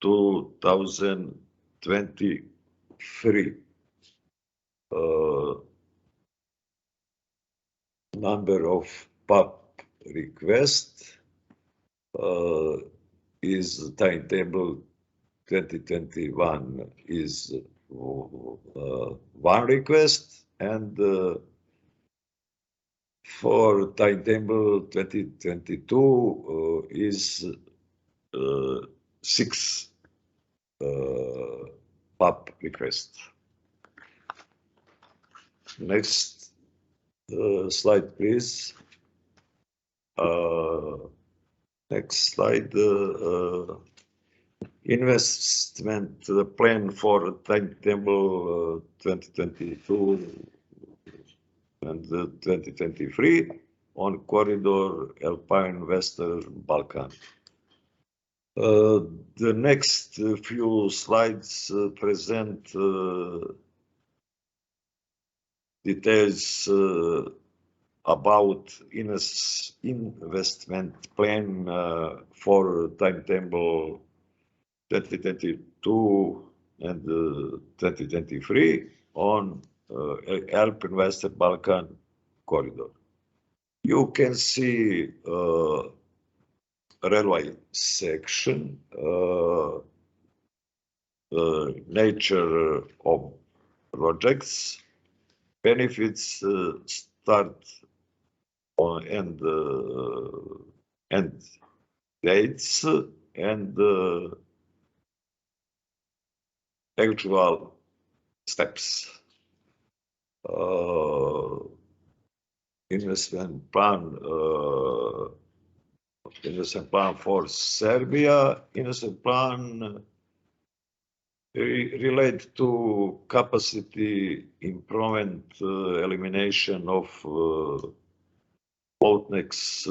2023. Number of PAP requests is timetable 2021 is one request, and for timetable 2022 is 6 PAP requests. Next slide, please. Next slide. Investment plan for timetable 2022 and 2023 on corridor Alpine-Western Balkan. The next few slides present details about investment plan for timetable 2022 and 2023 on Alpine-Western Balkan corridor. You can see railway section, nature of projects, benefits, start on end dates, and actual steps. Investment plan for Serbia. Investment plan relate to capacity improvement, elimination of bottlenecks,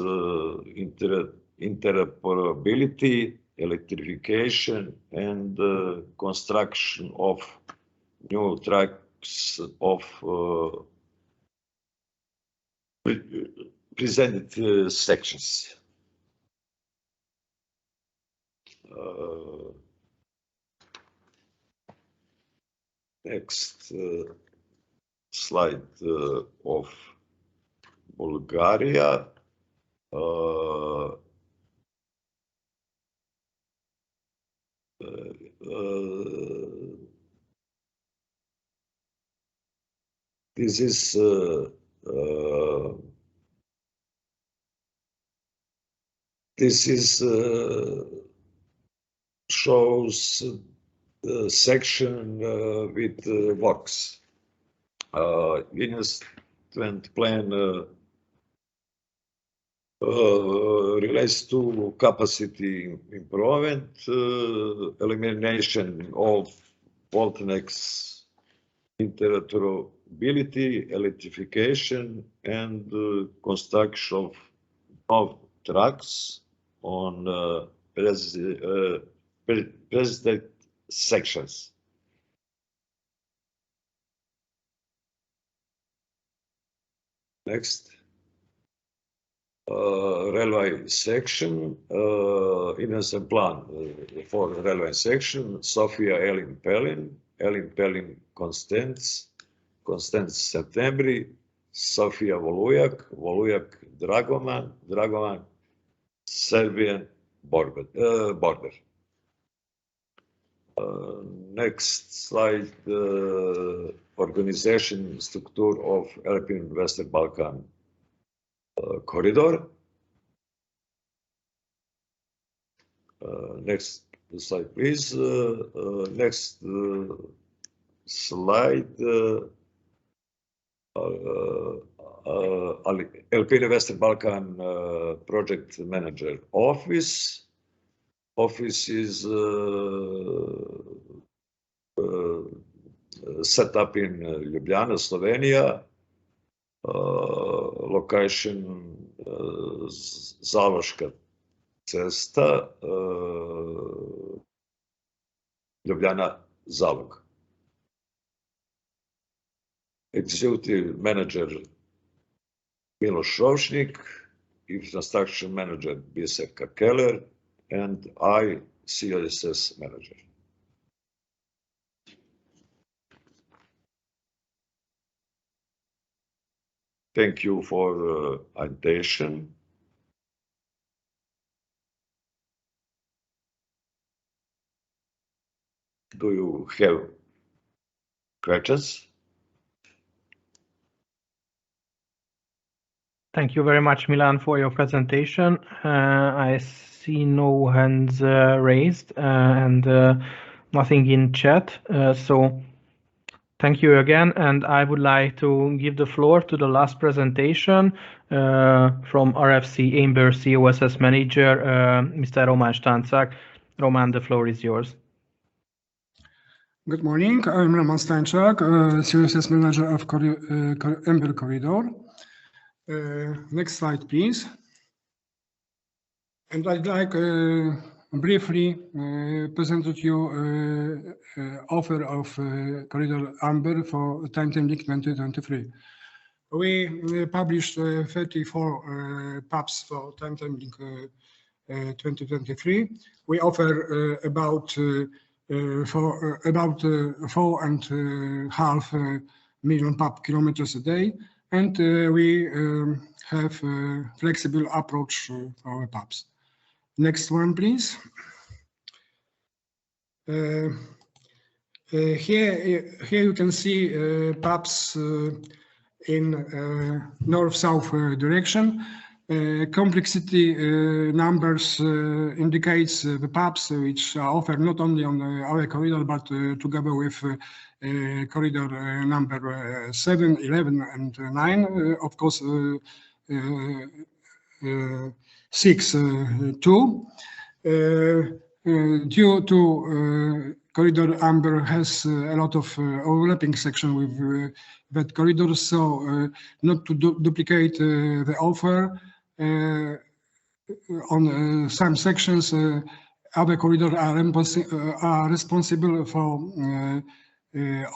interoperability, electrification, and construction of new tracks of presented sections. Next slide of Bulgaria. This is shows the section with works. Investment plan relates to capacity improvement, elimination of bottlenecks, interoperability, electrification, and construction of tracks on present sections. Next. Railway section, investment plan for railway section, Sofia Elin-Pelin, Elin-Pelin-Konstanz, Konstanz-Septembri, Sofia Volujak, Volujak-Dragoman, Dragoman-Serbian border. Next slide, organization structure of Alpine-Western Balkan corridor. Next slide, please. Next slide. Alpine-Western Balkan Project Manager Office. Office is set up in Ljubljana, Slovenia. Location Zaloška cesta, Ljubljana, Zalog. Executive Manager Miloš Rovšnik, Infrastructure Manager Biserka Keller, and I, CSS Manager. Thank you for attention. Do you have questions? Thank you very much, Milan, for your presentation. I see no hands raised and nothing in chat. So thank you again. And I would like to give the floor to the last presentation from RFC Amber COSS Manager, Mr. Roman Stancak. Roman, the floor is yours. Good morning. I'm Roman Stancak, COSS Manager of Amber Corridor. Next slide, please. And I'd like briefly present to you offer of Corridor Amber for timetabling 2023. We published 34 PaPs for timetabling 2023. We offer about 4.5 million PaP kilometers a day. And we have a flexible approach for our PaPs. Next one, please. Here you can see PaPs in north-south direction. Complexity numbers indicates the PaPs which are offered not only on our corridor but together with corridor number 7, 11, and 9. Of course, 6, 2. Due to Corridor Amber has a lot of overlapping section with that corridor, so not to duplicate the offer on some sections, other corridors are responsible for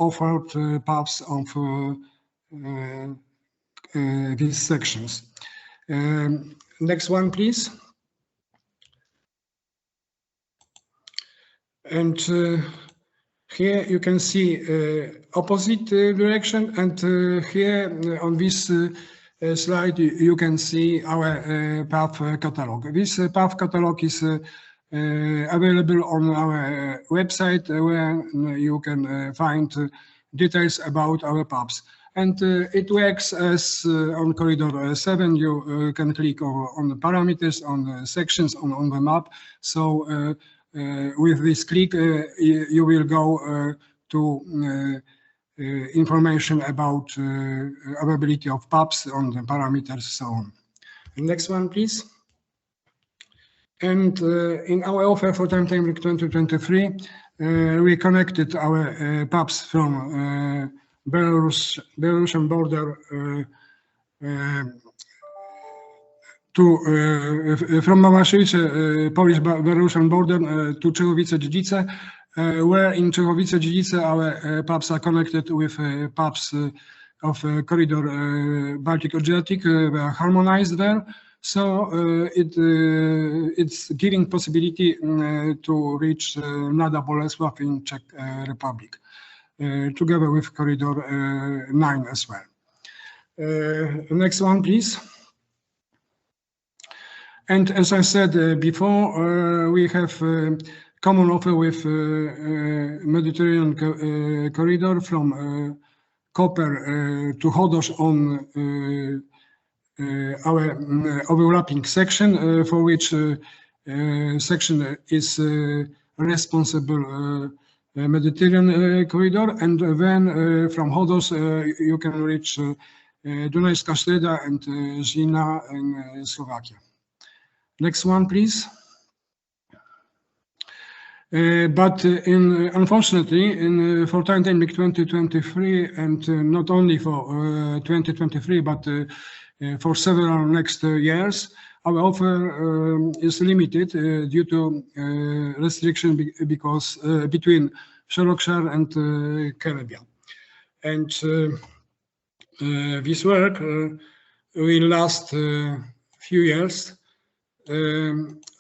offered paths of these sections. Next one, please. And here you can see opposite direction, and here on this slide you can see our path catalog. This path catalog is available on our website, where you can find details about our paths. And it works as on Corridor 7, you can click on the parameters, on the sections on the map. So with this click, you will go to information about availability of PaPs on the parameters, so on. Next one, please. And in our offer for timetabling 2023, we connected our PaPs from Belarusian border from Małaszewicze, Polish-Belarusian border to Czechowice-Dziedzice, where in Czechowice-Dziedzice our PaPs are connected with PaPs of Corridor Baltic-Adriatic. They are harmonized there. So it's giving possibility to reach Nada Bolesław in Czech Republic, together with Corridor 9 as well. Next one, please. And as I said before, we have common offer with Mediterranean corridor from Koper to Chodosz on our overlapping section, for which section is responsible Mediterranean corridor, and then from Chodosz you can reach Dunajska Streda and Žilina in Slovakia. Next one, please. But unfortunately, for timetabling 2023, and not only for 2023, but for several next years, our offer is limited due to restriction because between Shropshire and Caribbean. And this work will last few years.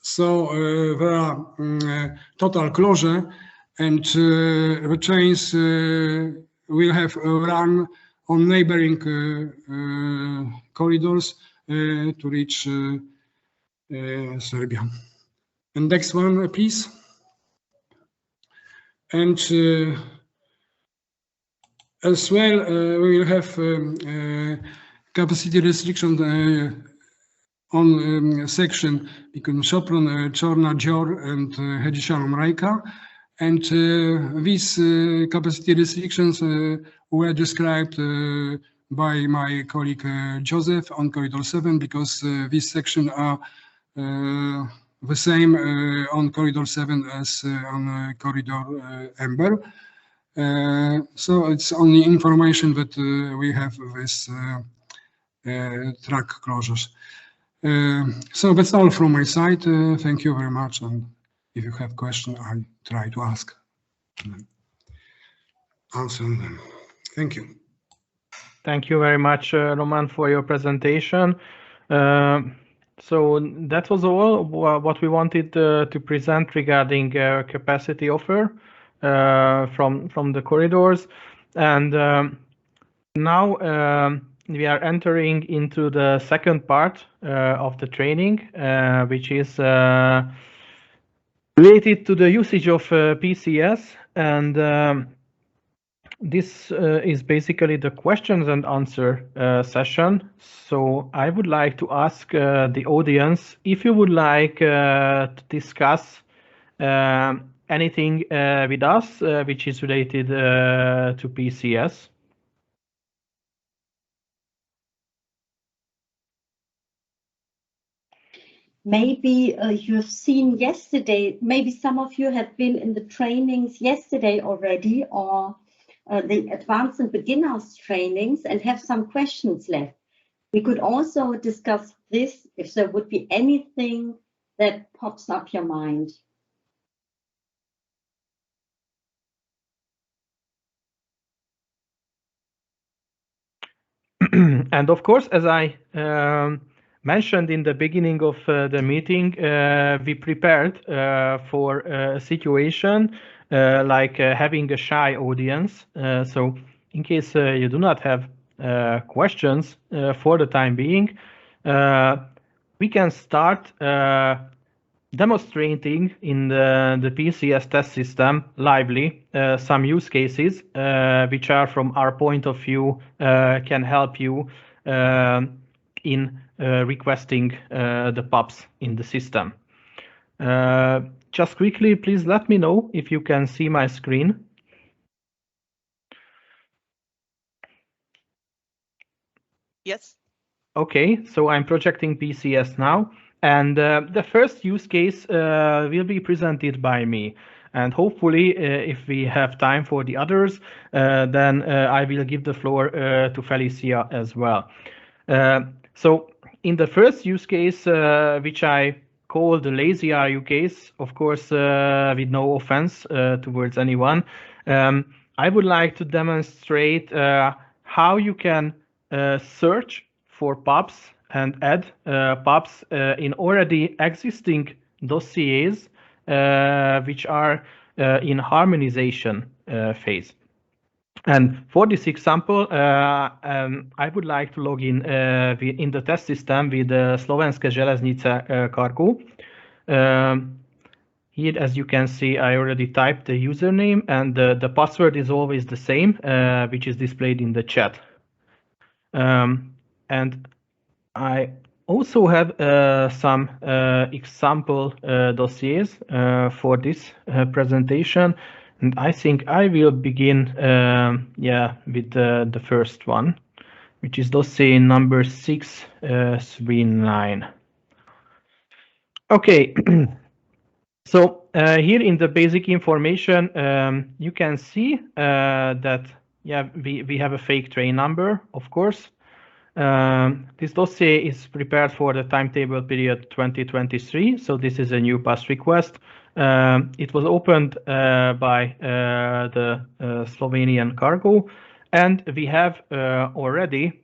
So there are total closure, and the trains will have run on neighboring corridors to reach Serbia. And next one, please. And as well, we will have capacity restriction on section between Sopron, Chorna, Jor, and Hedishalom Rajka. And these capacity restrictions were described by my colleague Joseph on Corridor 7, because these sections are the same on Corridor 7 as on Corridor Amber. So it's only information that we have with track closures. So that's all from my side. Thank you very much. And if you have questions, I'll try to answer them. Thank you. Thank you very much, Roman, for your presentation. So that was all what we wanted to present regarding capacity offer from the corridors. And now we are entering into the second part of the training, which is related to the usage of PCS. And this is basically the questions and answer session. So I would like to ask the audience if you would like to discuss anything with us which is related to PCS. Maybe you have seen yesterday, maybe some of you have been in the trainings yesterday already, or the advanced and beginners trainings, and have some questions left. We could also discuss this if there would be anything that pops up your mind. And of course, as I mentioned in the beginning of the meeting, we prepared for a situation like having a shy audience. So in case you do not have questions for the time being, we can start demonstrating in the PCS test system lively some use cases which are, from our point of view, can help you in requesting the PaPs in the system. Just quickly, please let me know if you can see my screen. Yes. Okay, so I'm projecting PCS now, and the first use case will be presented by me. And hopefully, if we have time for the others, then I will give the floor to Felicia as well. So in the first use case, which I call the lazy eye use case, of course, with no offense towards anyone, I would like to demonstrate how you can search for PaPs and add PaPs in already existing dossiers which are in harmonization phase. And for this example, I would like to log in the test system with Slovenské železnice cargo. Here, as you can see, I already typed the username, and the password is always the same, which is displayed in the chat. And I also have some example dossiers for this presentation. And I think I will begin with the first one, which is dossier number 639. Okay, so here in the basic information, you can see that we have a fake train number, of course. This dossier is prepared for the timetable period 2023, so this is a new PaS request. It was opened by the Slovenian cargo, And we have already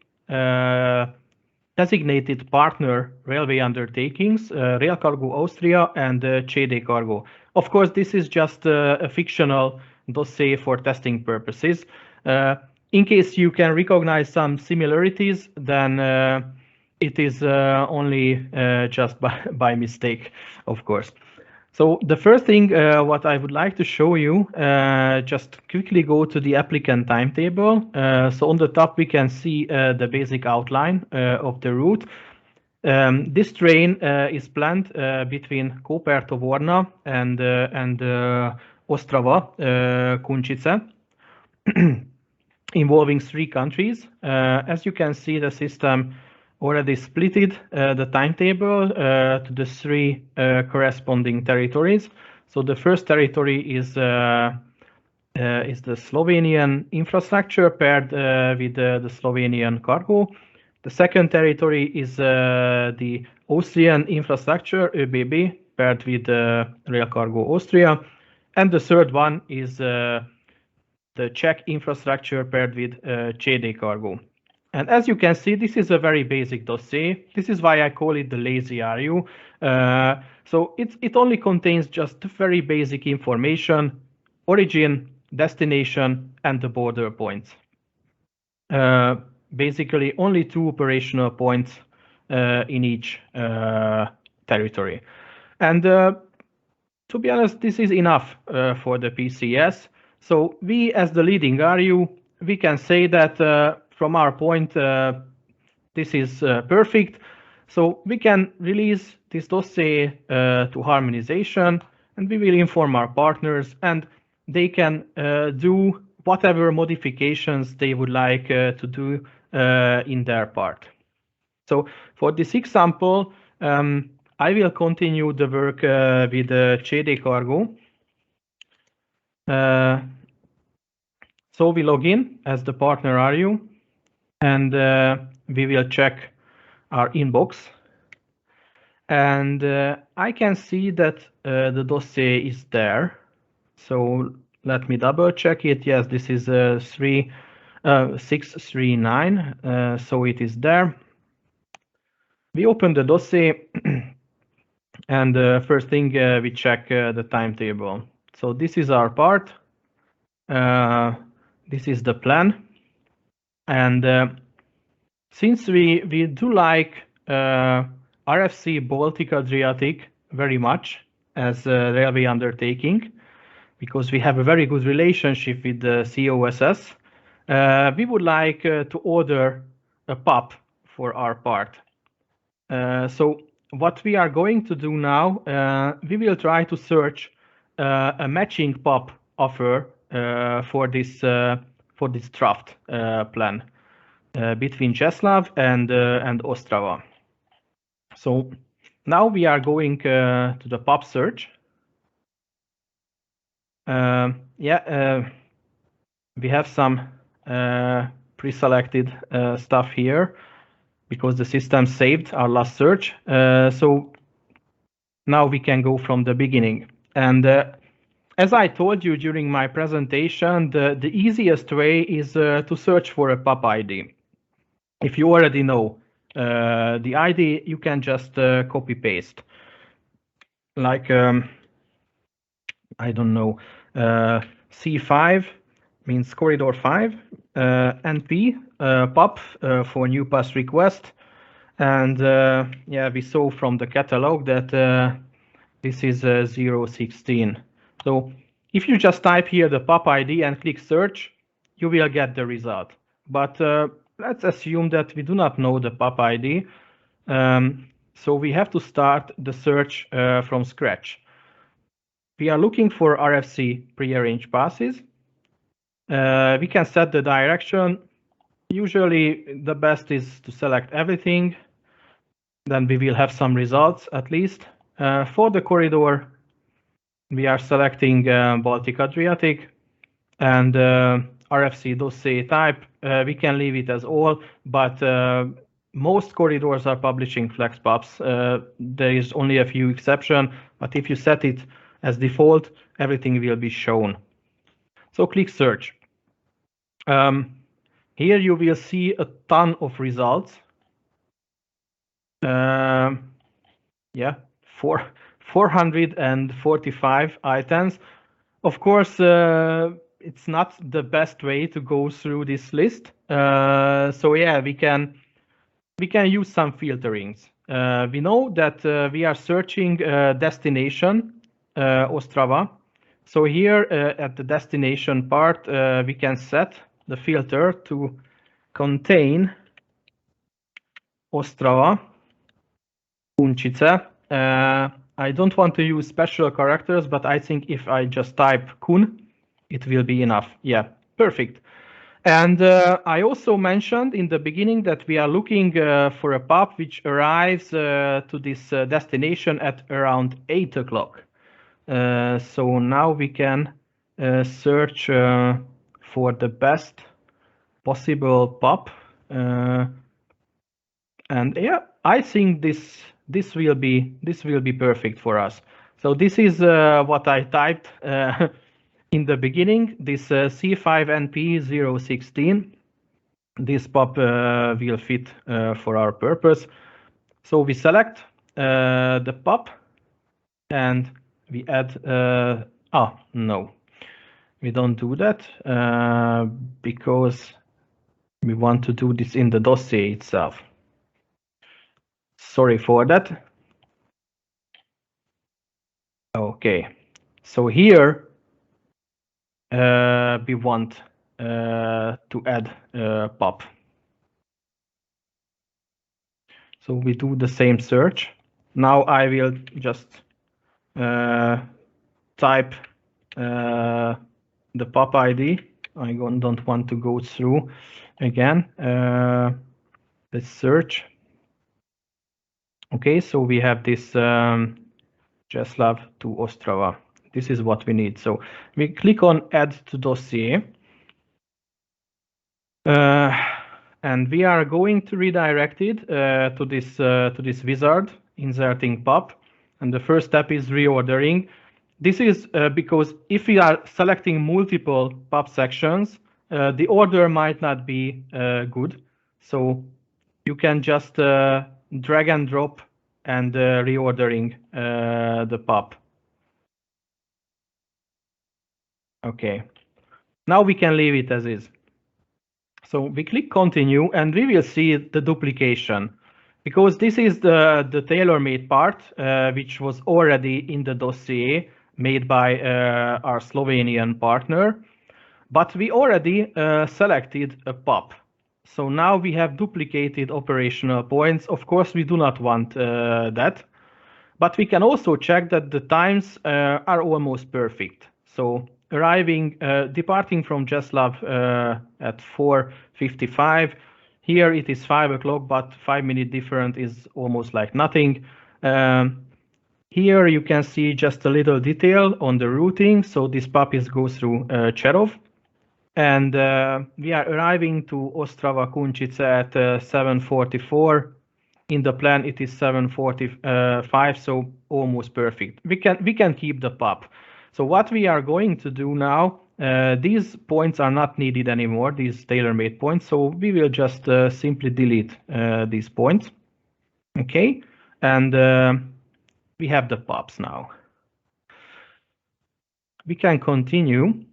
designated partner railway undertakings, Rail Cargo Austria and CD Cargo. Of course, this is just a fictional dossier for testing purposes. In case you can recognize some similarities, then it is only just by mistake, of course. So the first thing what I would like to show you, just quickly go to the applicant timetable. So on the top we can see the basic outline of the route. This train is planned between Koper-Tovorna and Ostrava, Kunčice, involving 3 countries. As you can see, the system already splitted the timetable to the 3 corresponding territories. So the first territory is the Slovenian infrastructure paired with the Slovenian cargo. The second territory is the Austrian infrastructure, ÖBB, paired with Rail Cargo Austria. And the third one is the Czech infrastructure paired with CD Cargo. And as you can see, this is a very basic dossier. This is why I call it the lazy RU. So it only contains just very basic information, origin, destination, and the border points. Basically, only 2 operational points in each territory. And to be honest, this is enough for the PCS. So we, as the leading RU, we can say that from our point, this is perfect. So we can release this dossier to Harmonization, and we will inform our partners, and they can do whatever modifications they would like to do in their part. So for this example, I will continue the work with CD Cargo. So we log in as the partner RU, and we will check our inbox. And I can see that the dossier is there. So let me double check it. Yes, this is 639. So it is there. We open the dossier, and first thing we check the timetable. So this is our part. This is the plan. And since we do like RFC Baltic-Adriatic very much as a railway undertaking, because we have a very good relationship with the COSS, we would like to order a PAP for our part. So what we are going to do now, we will try to search a matching PAP offer for this draft plan between Česlav and Ostrava. So now we are going to the PAP search. We have some pre-selected stuff here because the system saved our last search. So now we can go from the beginning. And as I told you during my presentation, the easiest way is to search for a PAP ID. If you already know the ID, you can just copy paste. Like, I don't know, C5 means corridor 5, NP, PAP for new pass request. And yeah, we saw from the catalog that this is 016. So if you just type here the PAP ID and click search, you will get the result. But let's assume that we do not know the PAP ID. So we have to start the search from scratch. We are looking for RFC prearranged passes. We can set the direction. Usually the best is to select everything. Then we will have some results at least. For the corridor, we are selecting Baltic-Adriatic, and RFC dossier type. We can leave it as all, but most corridors are publishing flex PAPs. There is only a few exceptions, but if you set it as default, everything will be shown. So click search. Here you will see a ton of results. Yeah, 445 items. Of course, it's not the best way to go through this list. So yeah, we can use some filterings. We know that we are searching destination Ostrava. So here at the destination part, we can set the filter to contain Ostrava, Kunčice. I don't want to use special characters, but I think if I just type Kun, it will be enough. Yeah, perfect. And I also mentioned in the beginning that we are looking for a PAP which arrives to this destination at around 8 o'clock. So now we can search for the best possible PAP. And yeah, I think this will be perfect for us. So this is what I typed in the beginning, this C5NP016, this PAP will fit for our purpose. So we select the PAP and we add, no, we don't do that because we want to do this in the dossier itself. Sorry for that. Okay, so here we want to add PAP. So we do the same search. Now I will just type the PAP ID. I don't want to go through again. Let's search. Okay, so we have this Czeslaw to Ostrava. This is what we need. So we click on Add to Dossier. And we are going to redirect it to this wizard, inserting PAP. And the first step is reordering. This is because if we are selecting multiple PAP sections, the order might not be good. So you can just drag and drop and reordering the PAP. Okay, now we can leave it as is. So we click continue and we will see the duplication because this is the tailor-made part which was already in the dossier made by our Slovenian partner, but we already selected a PAP. So now we have duplicated operational points. Of course, we do not want that, but we can also check that the times are almost perfect. So departing from Czeslaw at 4:55. Here it is 5 o'clock, but 5-minute difference is almost like nothing. Here you can see just a little detail on the routing. So this PAP goes through Cherov. And we are arriving to Ostrava Kunčice at 7:44. In the plan it is 7:45, so almost perfect. We can keep the PAP. So what we are going to do now, these points are not needed anymore, these tailor-made points. So we will just simply delete these points. Okay, and we have the PAPs now. We can continue.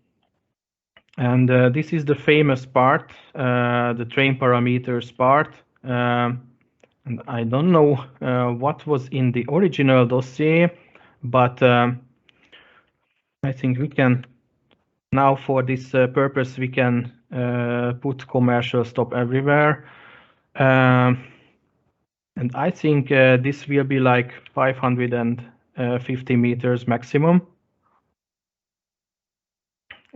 And this is the famous part, the train parameters part. And I don't know what was in the original dossier, but I think we can now for this purpose, we can put commercial stop everywhere. And I think this will be like 550 meters maximum.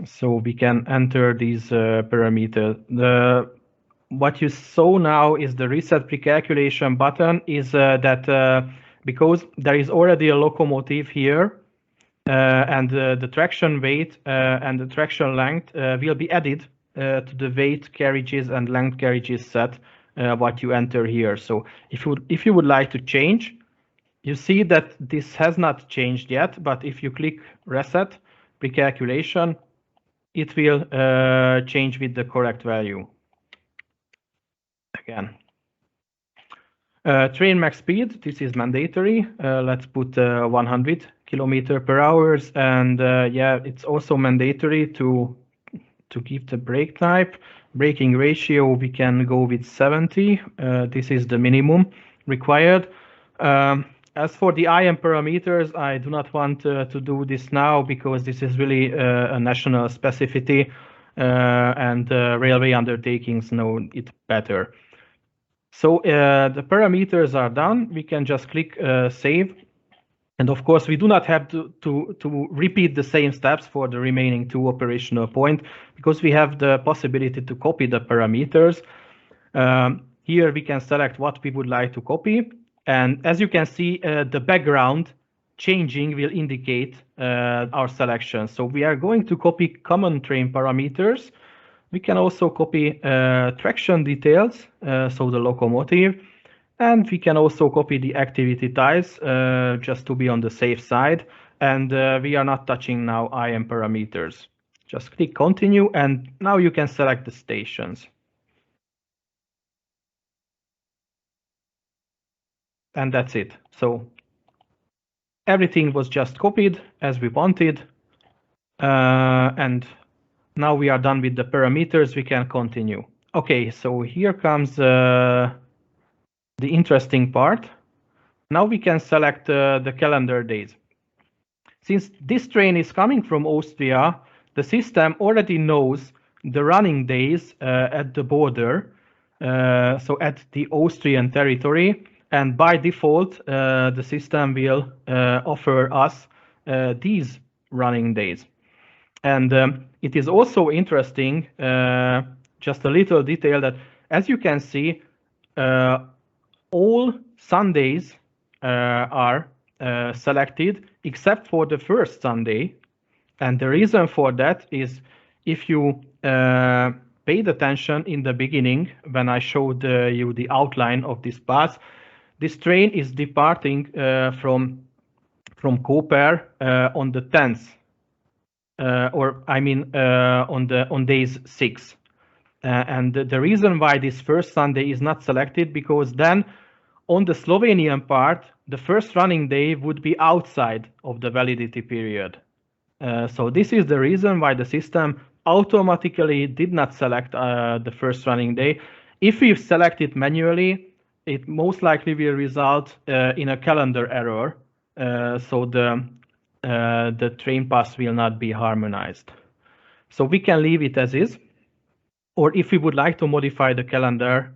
So we can enter these parameters. What you saw now is the reset precalculation button is that because there is already a locomotive here and the traction weight and the traction length will be added to the weight carriages and length carriages set what you enter here. So if you would like to change, you see that this has not changed yet, but if you click reset precalculation, it will change with the correct value. can. Train max speed, this is mandatory. Let's put 100 km/h, and yeah, it's also mandatory to give the brake type. Braking ratio, we can go with 70. This is the minimum required. As for the IM parameters, I do not want to do this now because this is really a national specificity, and railway undertakings know it better. So the parameters are done. We can just click save. And of course, we do not have to repeat the same steps for the remaining 2 operational points because we have the possibility to copy the parameters. Here we can select what we would like to copy. And as you can see, the background changing will indicate our selection. So we are going to copy common train parameters. We can also copy traction details, so the locomotive. And we can also copy the activity types just to be on the safe side. And we are not touching now IM parameters. Just click continue, and now you can select the stations. And that's it. So everything was just copied as we wanted. And now we are done with the parameters. We can continue. Okay, so here comes the interesting part. Now we can select the calendar days. Since this train is coming from Austria, the system already knows the running days at the border, so at the Austrian territory. And by default, the system will offer us these running days. And it is also interesting, just a little detail, that as you can see, all Sundays are selected except for the first Sunday. And the reason for that is if you paid attention in the beginning when I showed you the outline of this path, this train is departing from Koper on the 10th, or I mean on days 6. And the reason why this first Sunday is not selected, because then on the Slovenian part, the first running day would be outside of the validity period. So this is the reason why the system automatically did not select the first running day. If we select it manually, it most likely will result in a calendar error. So the train pass will not be harmonized. So we can leave it as is. Or if we would like to modify the calendar,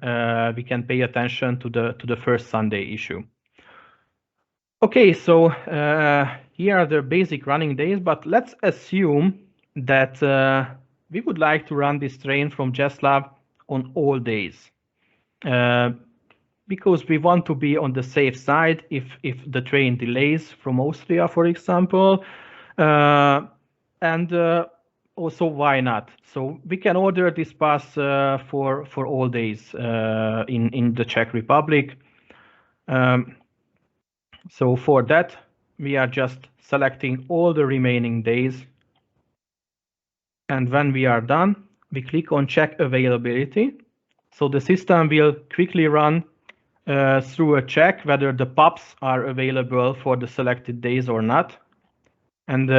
we can pay attention to the first Sunday issue. Okay, so here are the basic running days, but let's assume that we would like to run this train from Czeslaw on all days, because we want to be on the safe side if the train delays from Austria, for example, and also why not? So we can order this pass for all days in the Czech Republic. So for that, we are just selecting all the remaining days. And when we are done, we click on check availability. So the system will quickly run through a check whether the PaPs are available for the selected days or not. And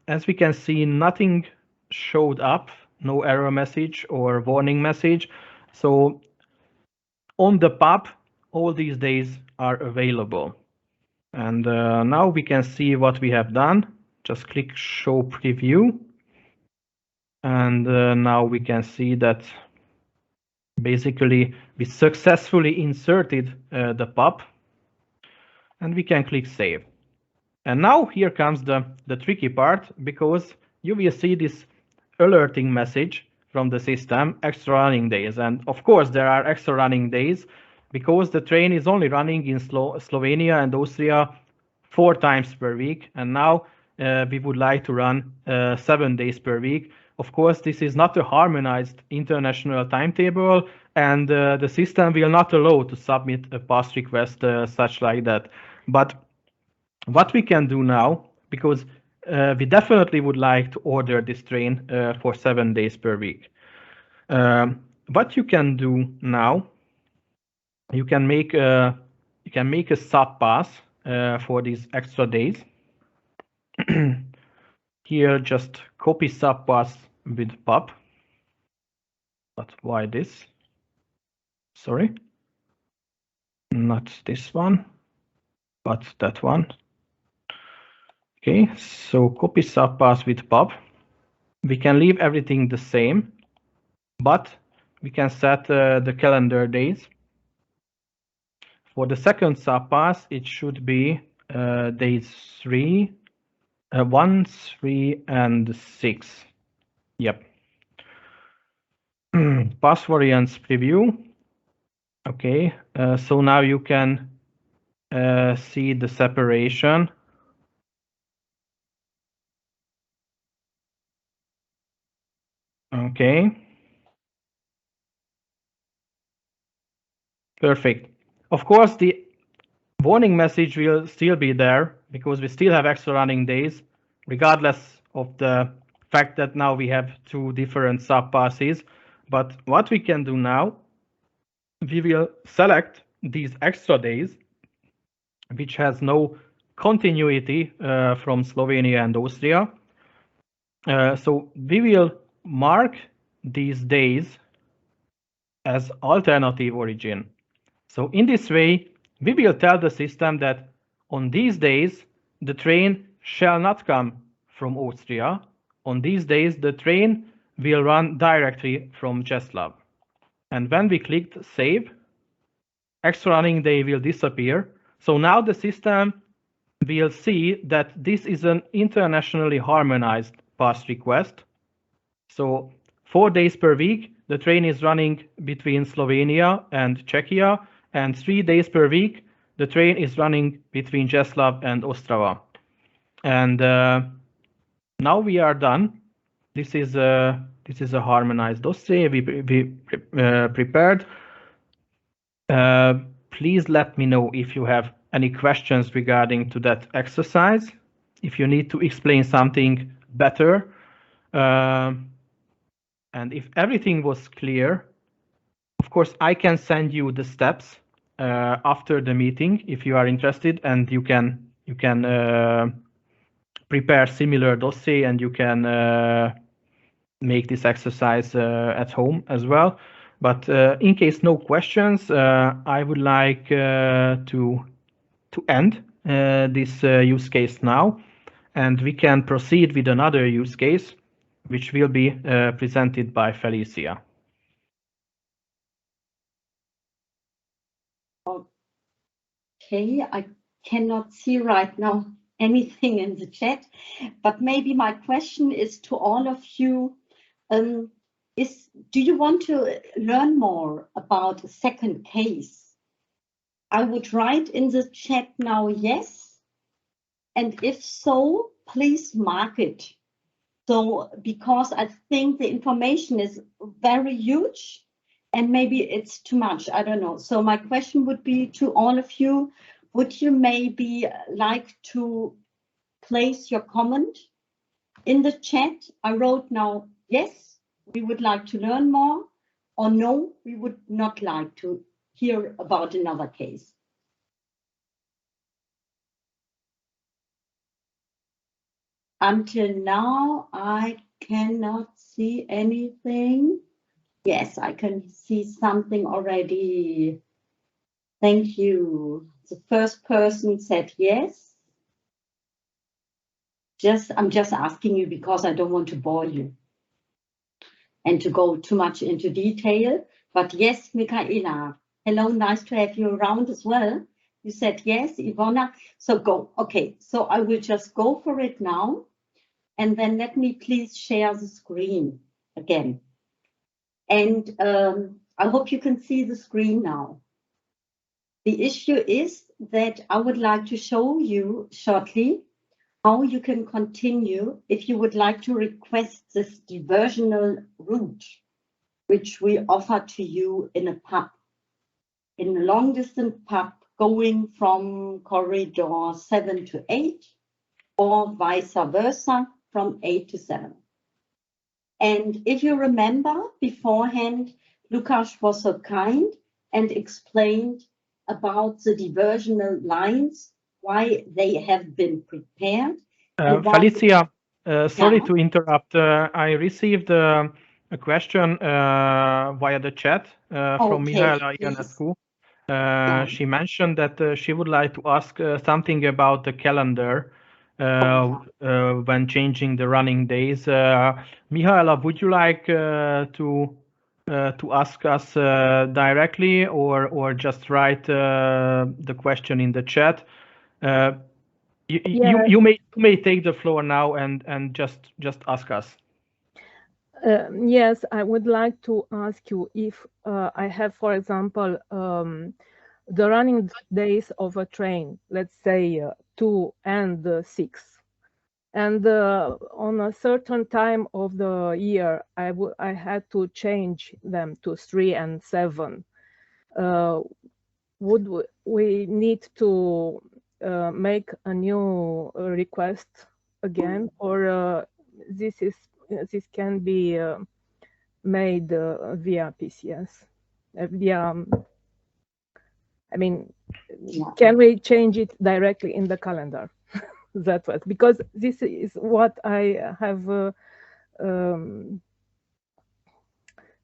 as we can see, nothing showed up, no error message or warning message. So on the PaP, all these days are available. And now we can see what we have done. Just click show preview. And now we can see that basically we successfully inserted the PaP, and we can click save. And now here comes the tricky part, because you will see this alerting message from the system, extra running days. And of course, there are extra running days because the train is only running in Slovenia and Austria 4 times per week. And now we would like to run 7 days per week. Of course, this is not a harmonized international timetable, and the system will not allow to submit a pass request such like that. But what we can do now, because we definitely would like to order this train for 7 days per week. What you can do now you can make a sub pass for these extra days. Here, just copy sub pass with PAP. But why this? Sorry, not this one, but that one. Okay, so copy sub pass with PAP. We can leave everything the same, but we can set the calendar days. For the second sub pass, it should be days 3, 1, 3, and 6. Yep. Pass variants preview. Okay, so now you can see the separation. Okay. Perfect. Of course, the warning message will still be there because we still have extra running days, regardless of the fact that now we have 2 different subpasses. But what we can do now, we will select these extra days, which has no continuity from Slovenia and Austria. So we will mark these days as alternative origin. So in this way, we will tell the system that on these days, the train shall not come from Austria. On these days, the train will run directly from Czeslaw. And when we clicked save, extra running day will disappear. So now the system will see that this is an internationally harmonized pass request. So 4 days per week, the train is running between Slovenia and Czechia, and 3 days per week, the train is running between Czeslaw and Ostrava. And now we are done. This is a harmonized dossier we prepared. Please let me know if you have any questions regarding to that exercise, if you need to explain something better. And if everything was clear, of course, I can send you the steps after the meeting if you are interested, and you can prepare similar dossier and you can make this exercise at home as well. But in case no questions, I would like to end this use case now, and we can proceed with another use case, which will be presented by Felicia. Okay, I cannot see right now anything in the chat, but maybe my question is to all of you, do you want to learn more about a second case? I would write in the chat now yes, and if so, please mark it. So, because I think the information is very huge and maybe it's too much, I don't know. So my question would be to all of you, would you maybe like to place your comment in the chat? I wrote now, yes, we would like to learn more, or no, we would not like to hear about another case. Until now, I cannot see anything. Yes, I can see something already. Thank you. The first person said yes. I'm just asking you because I don't want to bore you and to go too much into detail. But yes, Michaela, hello, nice to have you around as well. You said yes, Ivona. So go. Okay, so I will just go for it now. And then let me please share the screen again. And I hope you can see the screen now. The issue is that I would like to show you shortly how you can continue if you would like to request this diversional route, which we offer to you in a PAP, in a long distance PAP going from corridor 7 to 8 or vice versa from 8 to 7. And if you remember beforehand, Lukas was so kind and explained about the diversional lines, why they have been prepared. Felicia, sorry Yeah. to interrupt. I received a question via the chat from Mihaela Ionescu. She mentioned that she would like to ask something about the calendar when changing the running days. Mihaela, would you like to ask us directly, or just write the question in the chat? You may take the floor now and just ask us. Yes, I would like to ask you if I have, for example, the running days of a train, let's say 2 and 6, and on a certain time of the year, I had to change them to 3 and 7. Would we need to make a new request again, or this can be made via PCS? I mean, can we change it directly in the calendar? That was because this is what I have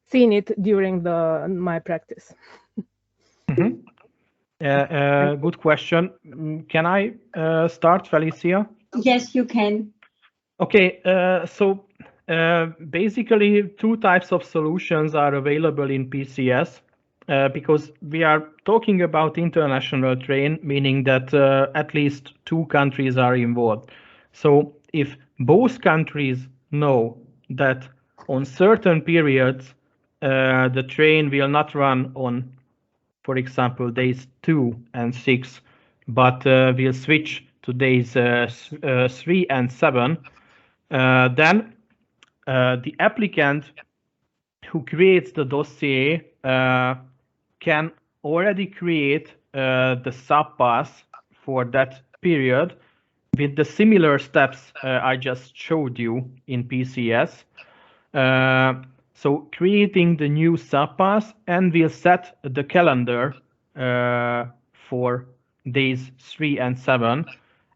seen it during my practice. Good question. Can I start, Felicia? Yes, you can. Okay, so basically 2 types of solutions are available in PCS because we are talking about international train, meaning that at least 2 countries are involved. So if both countries know that on certain periods the train will not run on, for example, days 2 and 6, but we'll switch to days 3 and 7, then the applicant who creates the dossier can already create the subpass for that period with the similar steps I just showed you in PCS. So creating the new subpass, and we'll set the calendar for days 3 and 7,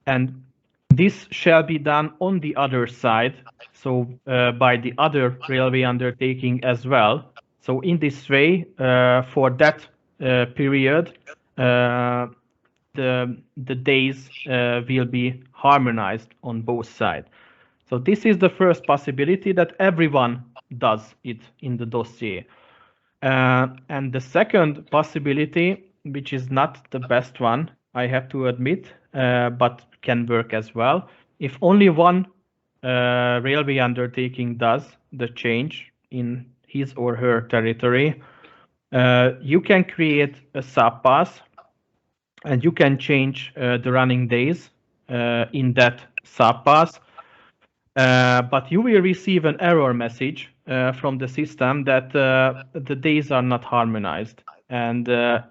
and this shall be done on the other side, so by the other railway undertaking as well. So in this way, for that period, the days will be harmonized on both sides. So this is the first possibility, that everyone does it in the dossier. And the second possibility, which is not the best one, I have to admit, but can work as well. If only one railway undertaking does the change in his or her territory, you can create a subpass and you can change the running days in that subpass. But you will receive an error message from the system that the days are not harmonized. And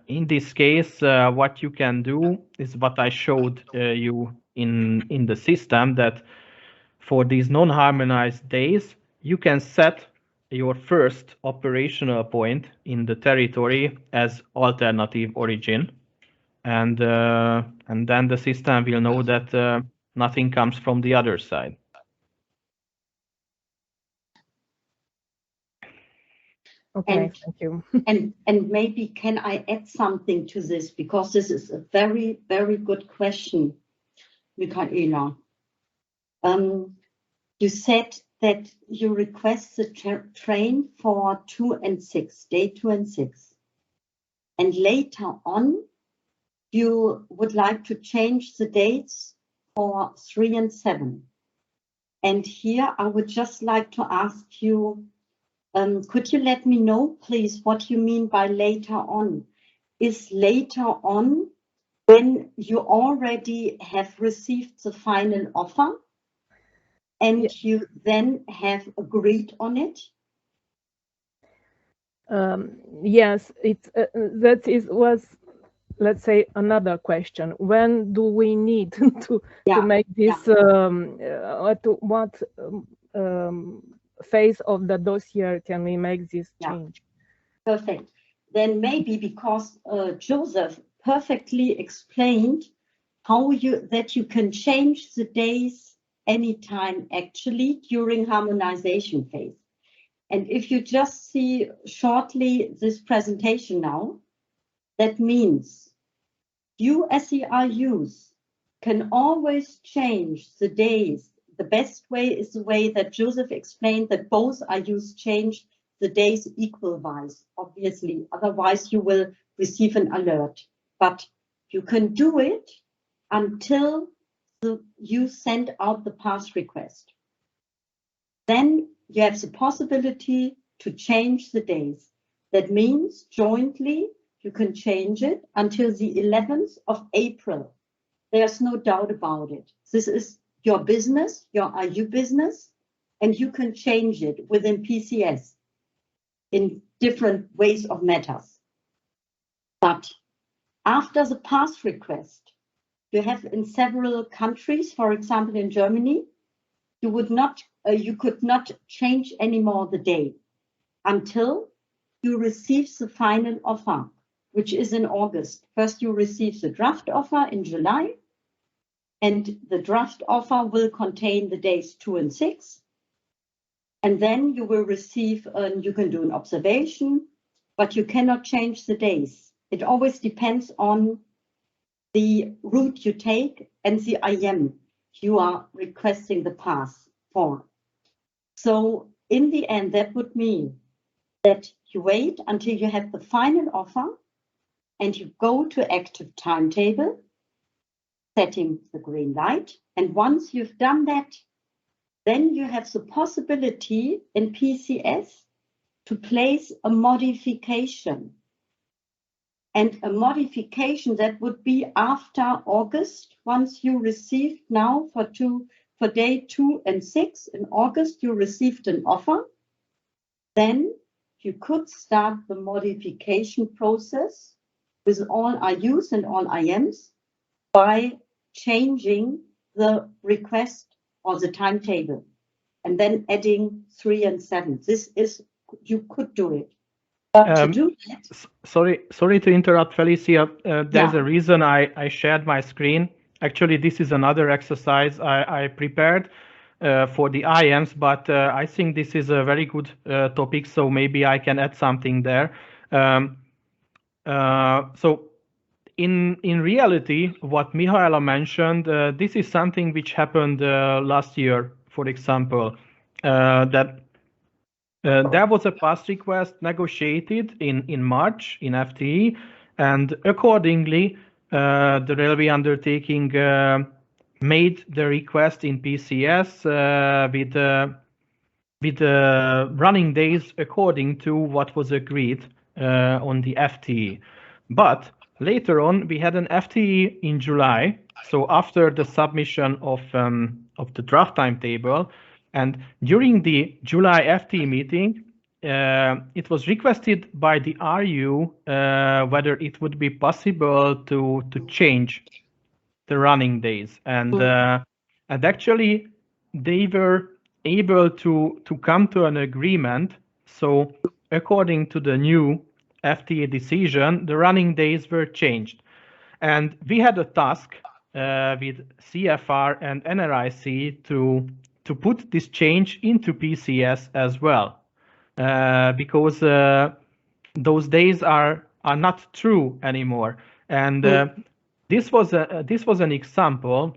in this case, what you can do is what I showed you in the system, that for these non-harmonized days, you can set your first operational point in the territory as alternative origin. And then the system will know that nothing comes from the other side. Okay, thank you. and maybe can I add something to this, because this is a very, very good question, Michaela. You said that you request the train for 2 and 6, day 2 and 6. And later on, you would like to change the dates for 3 and 7. And here I would just like to ask you, could you let me know, please, what you mean by later on? Is later on when you already have received the final offer and you then have agreed on it? Yes, was, let's say, another question. When do we need to make this? What phase of the dossier can we make this change? Perfect. then maybe because Joseph perfectly explained how that you can change the days anytime actually during harmonization phase. And if you just see shortly this presentation now, that means you as the RUs can always change the days. The best way is the way that Joseph explained, that both RUs change the days equal-wise, obviously. Otherwise, you will receive an alert. But you can do it until you send out the pass request. Then you have the possibility to change the days. That means jointly you can change it until the 11th of April. There's no doubt about it. This is your business, your RU business, and you can change it within PCS in different ways of matters. But after the pass request, you have in several countries, for example, in Germany, you could not change anymore the day until you receive the final offer, which is in August. First, you receive the draft offer in July, and the draft offer will contain the days 2 and 6. And then you will receive, you can do an observation, but you cannot change the days. It always depends on the route you take and the IM you are requesting the pass for. So in the end, that would mean that you wait until you have the final offer and you go to active timetable, setting the green light. And once you've done that, then you have the possibility in PCS to place a modification. And a modification that would be after August, once you received now for day 2 and 6 in August, you received an offer, then you could start the modification process with all RUs and all IMs by changing the request or the timetable and then adding 3 and 7. This is, you could do it. But to do that, sorry to interrupt, Felicia. There's a reason I shared my screen. Actually, this is another exercise I prepared for the IMs, but I think this is a very good topic, so maybe I can add something there. So in reality, what Mihaela mentioned, this is something which happened last year, for example, that there was a pass request negotiated in March in FTE, and accordingly, the railway undertaking made the request in PCS with running days according to what was agreed on the FTE. But later on, we had an FTE in July, so after the submission of the draft timetable. And during the July FT meeting, it was requested by the RU whether it would be possible to change the running days. And actually, they were able to come to an agreement. So according to the new FTA decision, the running days were changed. And we had a task with CFR and NRIC to put this change into PCS as well, because those days are not true anymore. And this was an example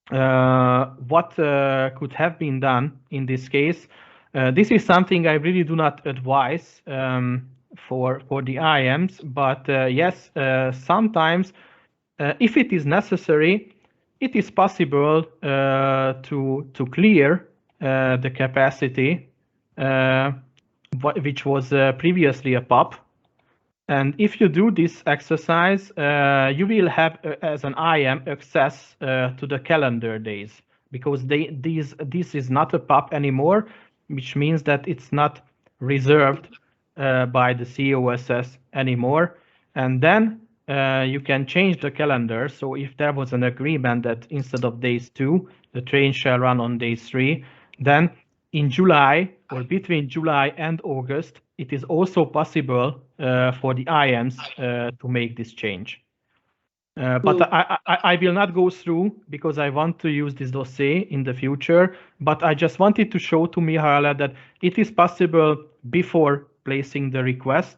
what could have been done in this case. This is something I really do not advise for the IMs, but yes, sometimes if it is necessary, it is possible to clear the capacity which was previously a PaP. And if you do this exercise, you will have, as an IM, access to the calendar days, because this is not a PaP anymore, which means that it's not reserved by the COSS anymore. And then you can change the calendar. So if there was an agreement that instead of days 2, the train shall run on days 3, then in July or between July and August, it is also possible for the IAMs to make this change. But I will not go through because I want to use this dossier in the future. But I just wanted to show to Mihaela that it is possible before placing the request,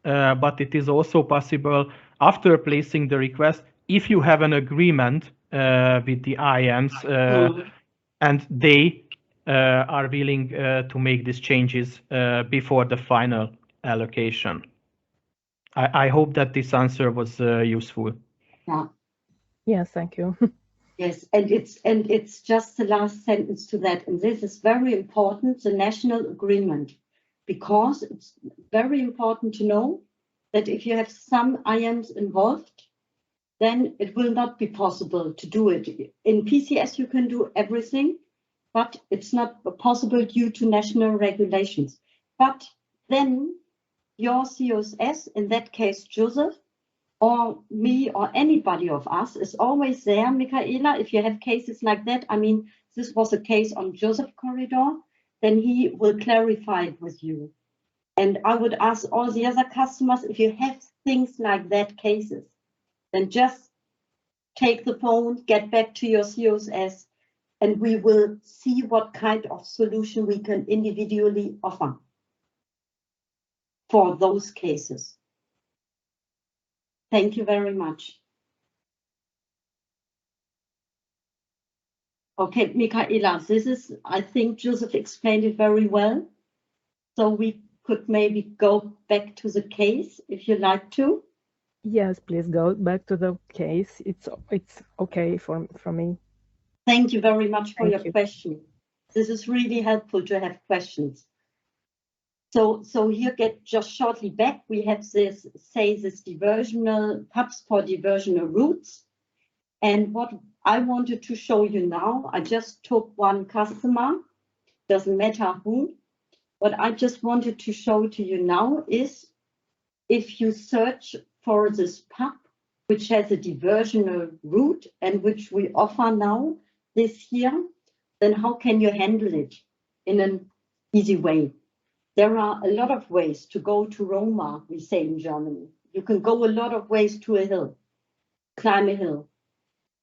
but it is also possible after placing the request if you have an agreement with the IAMs and they are willing to make these changes before the final allocation. I hope that this answer was useful. Yeah. Yes, thank you. Yes, and it's just the last sentence to that, and this is very important, the national agreement, because it's very important to know that if you have some IAMs involved, then it will not be possible to do it. In PCS, you can do everything, but it's not possible due to national regulations. But then your COSS, in that case, Joseph, or me or anybody of us is always there, Michaela, if you have cases like that. I mean, this was a case on Joseph corridor, then he will clarify it with you. And I would ask all the other customers, if you have things like that cases, then just take the phone, get back to your COSS, and we will see what kind of solution we can individually offer for those cases. Thank you very much. Okay, Michaela, this is, I think Joseph explained it very well. So we could maybe go back to the case if you like to. Yes, please go back to the case. It's okay for me. Thank you very much for Thank your question. This is really helpful to have questions. So here get just shortly back, we have this diversional PaPs for diversional routes. And what I wanted to show you now, I just took one customer, doesn't matter who. What I just wanted to show to you now is if you search for this PaP, which has a diversional route and which we offer now this year, then how can you handle it in an easy way? There are a lot of ways to go to Roma, we say in Germany. You can go a lot of ways to a hill, climb a hill.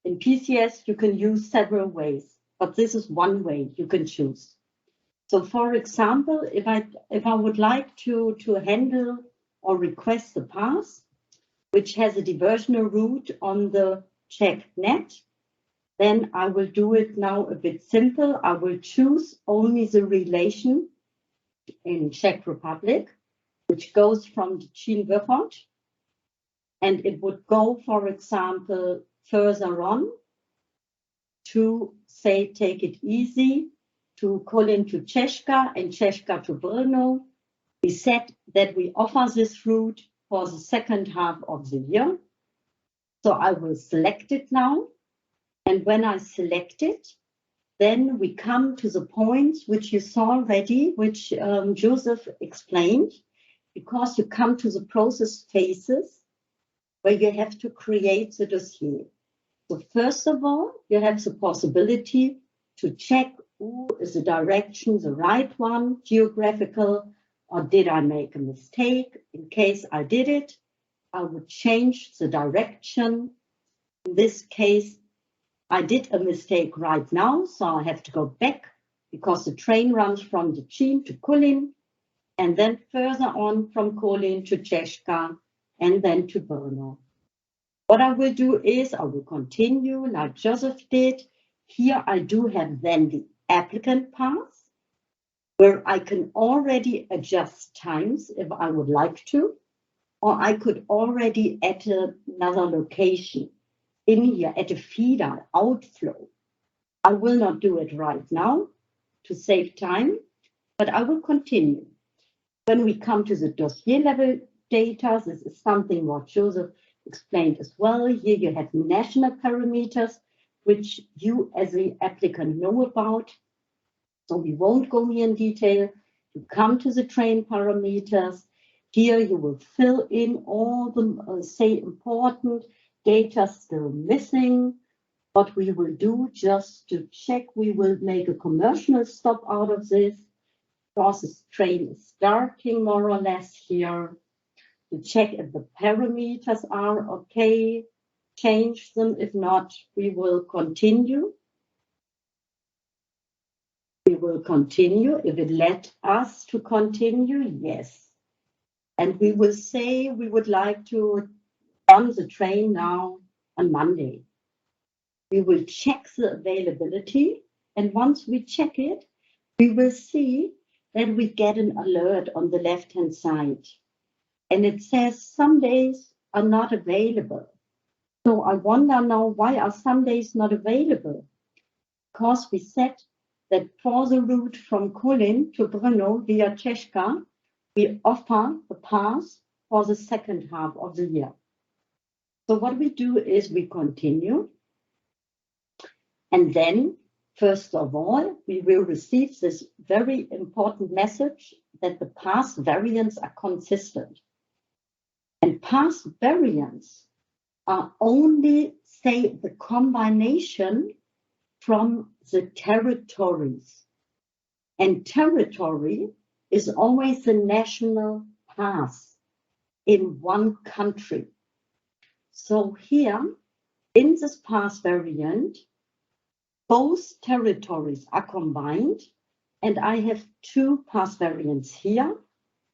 In PCS, you can use several ways, but this is one way you can choose. So for example, if I would like to handle or request a pass, which has a diversional route on the Czech net, then I will do it now a bit simple. I will choose only the relation in Czech Republic, which goes from the Čín-Vrchol, and it would go, for example, further on to say, take it easy, to Kolín to Češka and Češka to Brno. We said that we offer this route for the second half of the year. So I will select it now. And when I select it, then we come to the points which you saw already, which Joseph explained, because you come to the process phases where you have to create the dossier. So first of all, you have the possibility to check, is the direction the right one, geographical, or did I make a mistake? In case I did it, I would change the direction. In this case, I did a mistake right now, so I have to go back because the train runs from the Čín to Kolín and then further on from Kolín to Češka and then to Brno. What I will do is I will continue like Joseph did. Here I do have then the applicant path where I can already adjust times if I would like to, or I could already add another location in here at a feeder outflow. I will not do it right now to save time, but I will continue. When we come to the dossier level data, this is something what Joseph explained as well. Here you have national parameters, which you as the applicant know about. So we won't go here in detail. You come to the train parameters. Here you will fill in all the, say, important data still missing. What we will do just to check, we will make a commercial stop out of this. Because this train is starting more or less here. to check if the parameters are okay, change them. If not, we will continue. We will continue. If it let us to continue, yes. And we will say we would like to run the train now on Monday. We will check the availability, and once we check it, we will see that we get an alert on the left-hand side. And it says some days are not available. So I wonder now, why are some days not available? Because we said that for the route from Kolin to Brno via Czechka, we offer the pass for the second half of the year. So what we do is we continue. And then, first of all, we will receive this very important message that the pass variants are consistent. And pass variants are only, say, the combination from the territories. And territory is always the national pass in one country. So here, in this pass variant, both territories are combined, and I have two pass variants here.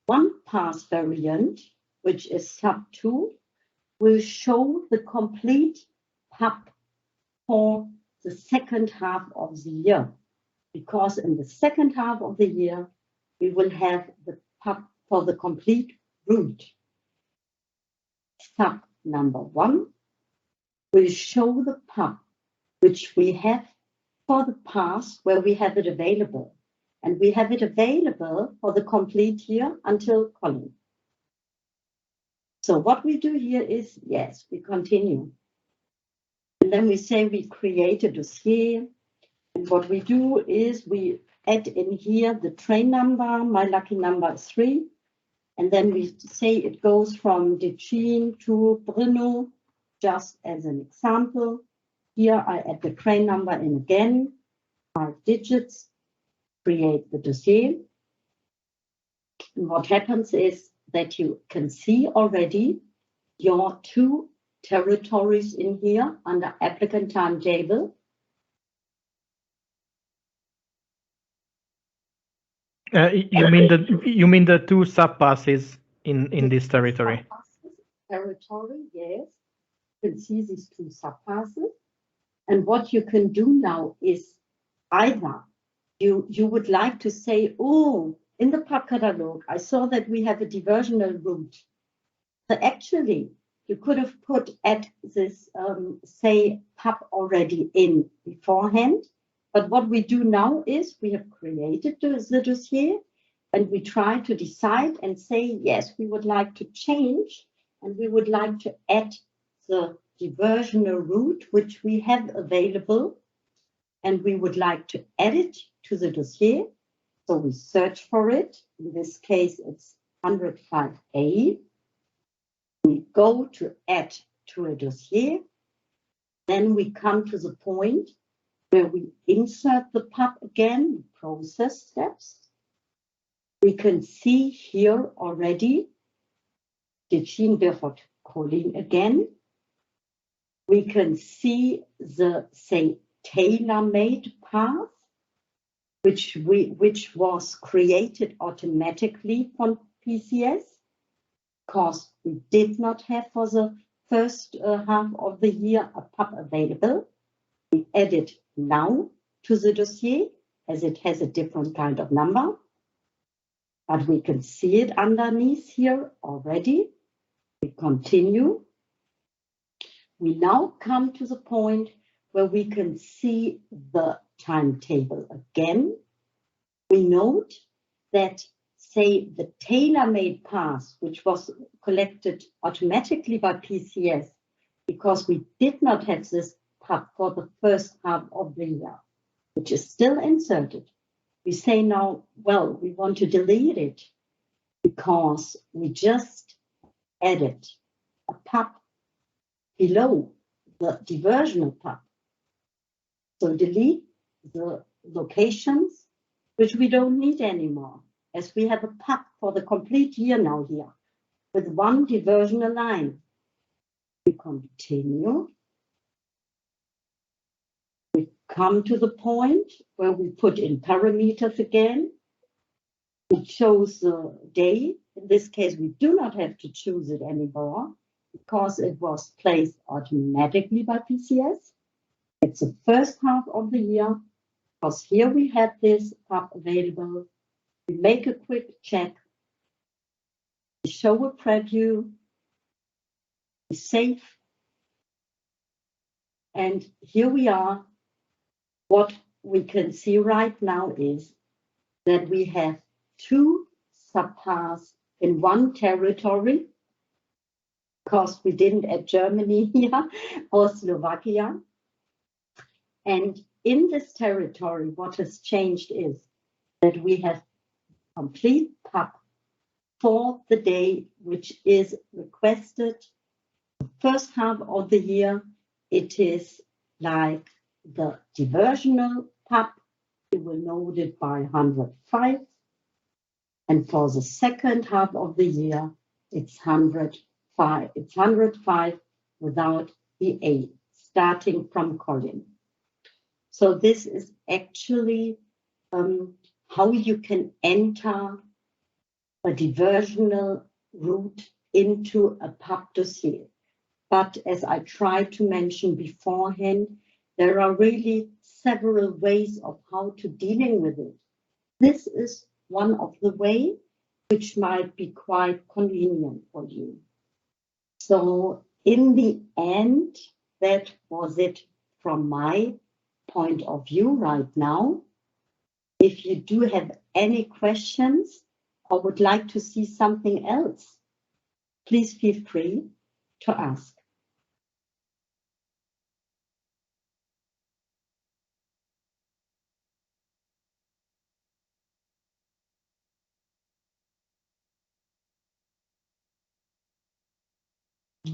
One pass variant, which is sub 2, will show the complete PAP for the second half of the year, because in the second half of the year, we will have the PAP for the complete route. Sub number 1 will show the PAP which we have for the pass where we have it available. And we have it available for the complete year until Kolin. So what we do here is, yes, we continue. And then we say we create a dossier. And what we do is we add in here the train number. My lucky number is 3. And then we say it goes from Decin to Brno, just as an example. Here I add the train number in again, 5 digits, create the dossier. And what happens is that you can see already your 2 territories in here under applicant timetable. You mean the 2 subpasses in this territory? Territory, yes. You can see these 2 subpasses. And what you can do now is either you would like to say, oh, in the PAP catalog, I saw that we have a diversional route. So actually, you could have put at this, say, PAP already in beforehand. But what we do now is we have created the dossier and we try to decide and say, yes, we would like to change and we would like to add the diversional route, which we have available, and we would like to add it to the dossier. So we search for it. In this case, it's 105A. We go to add to a dossier. Then we come to the point where we insert the PAP again, process steps. We can see here already Decin Beaufort Kolin again. We can see the, say, tailor-made path, which was created automatically from PCS, because we did not have for the first half of the year a PAP available. We add it now to the dossier, as it has a different kind of number. But we can see it underneath here already. We continue. We now come to the point where we can see the timetable again. We note that, say, the tailor-made path, which was collected automatically by PCS, because we did not have this PAP for the first half of the year, which is still inserted. We say now, well, we want to delete it because we just added a PAP below the diversional PAP. So delete the locations which we don't need anymore, as we have a PAP for the complete year now here. with one diversionary line. We continue. We come to the point where we put in parameters again. We chose the day. In this case, we do not have to choose it anymore because it was placed automatically by PCS. It's the first half of the year, because here we had this PAP available. We make a quick check. We show a preview. We save. And here we are. What we can see right now is that we have two subpaths in one territory, because we didn't add Germany here or Slovakia. And in this territory, what has changed is that we have complete PAP for the day, which is requested. The first half of the year, it is like the diversional PAP. You will note it by 105. And for the second half of the year, it's 105. It's 105 without the A, starting from column. So this is actually how you can enter a diversional route into a PAP dossier. But as I tried to mention beforehand, there are really several ways of how to dealing with it. This is one of the ways which might be quite convenient for you. So in the end, that was it from my point of view right now. If you do have any questions or would like to see something else, please feel free to ask.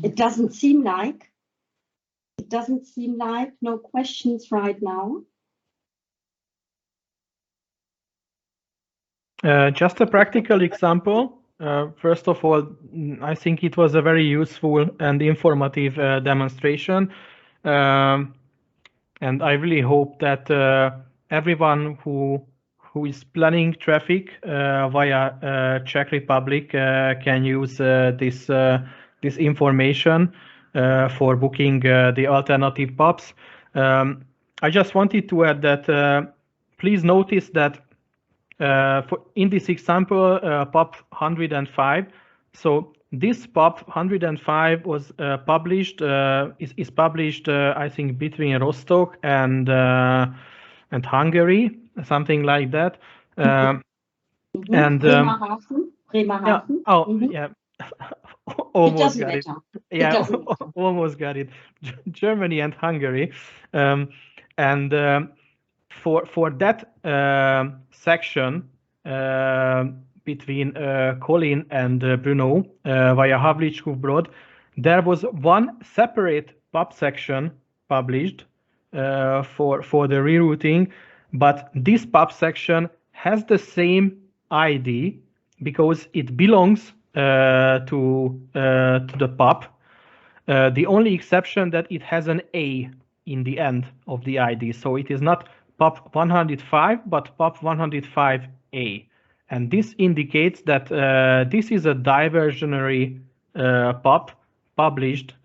It doesn't seem like no questions right now. Just a practical example. First of all, I think it was a very useful and informative demonstration. And I really hope that everyone who is planning traffic via Czech Republic can use this information for booking the alternative PAPs. I just wanted to add that please notice that in this example, PAP 105. So this PAP 105 was published, is published, I think, between Rostock and Hungary, something like that. And Bremerhaven. Yeah, yeah. Almost got it. Yeah, almost got it. Germany and Hungary, and for that section between Kolin and Brno via Havlíčkův-Brod, there was one separate PAP section published for the rerouting, but this PAP section has the same ID because it belongs to the PAP. The only exception that it has an A in the end of the ID, so it is not PAP 105 but PAP 105A, and this indicates that this is a diversionary PAP published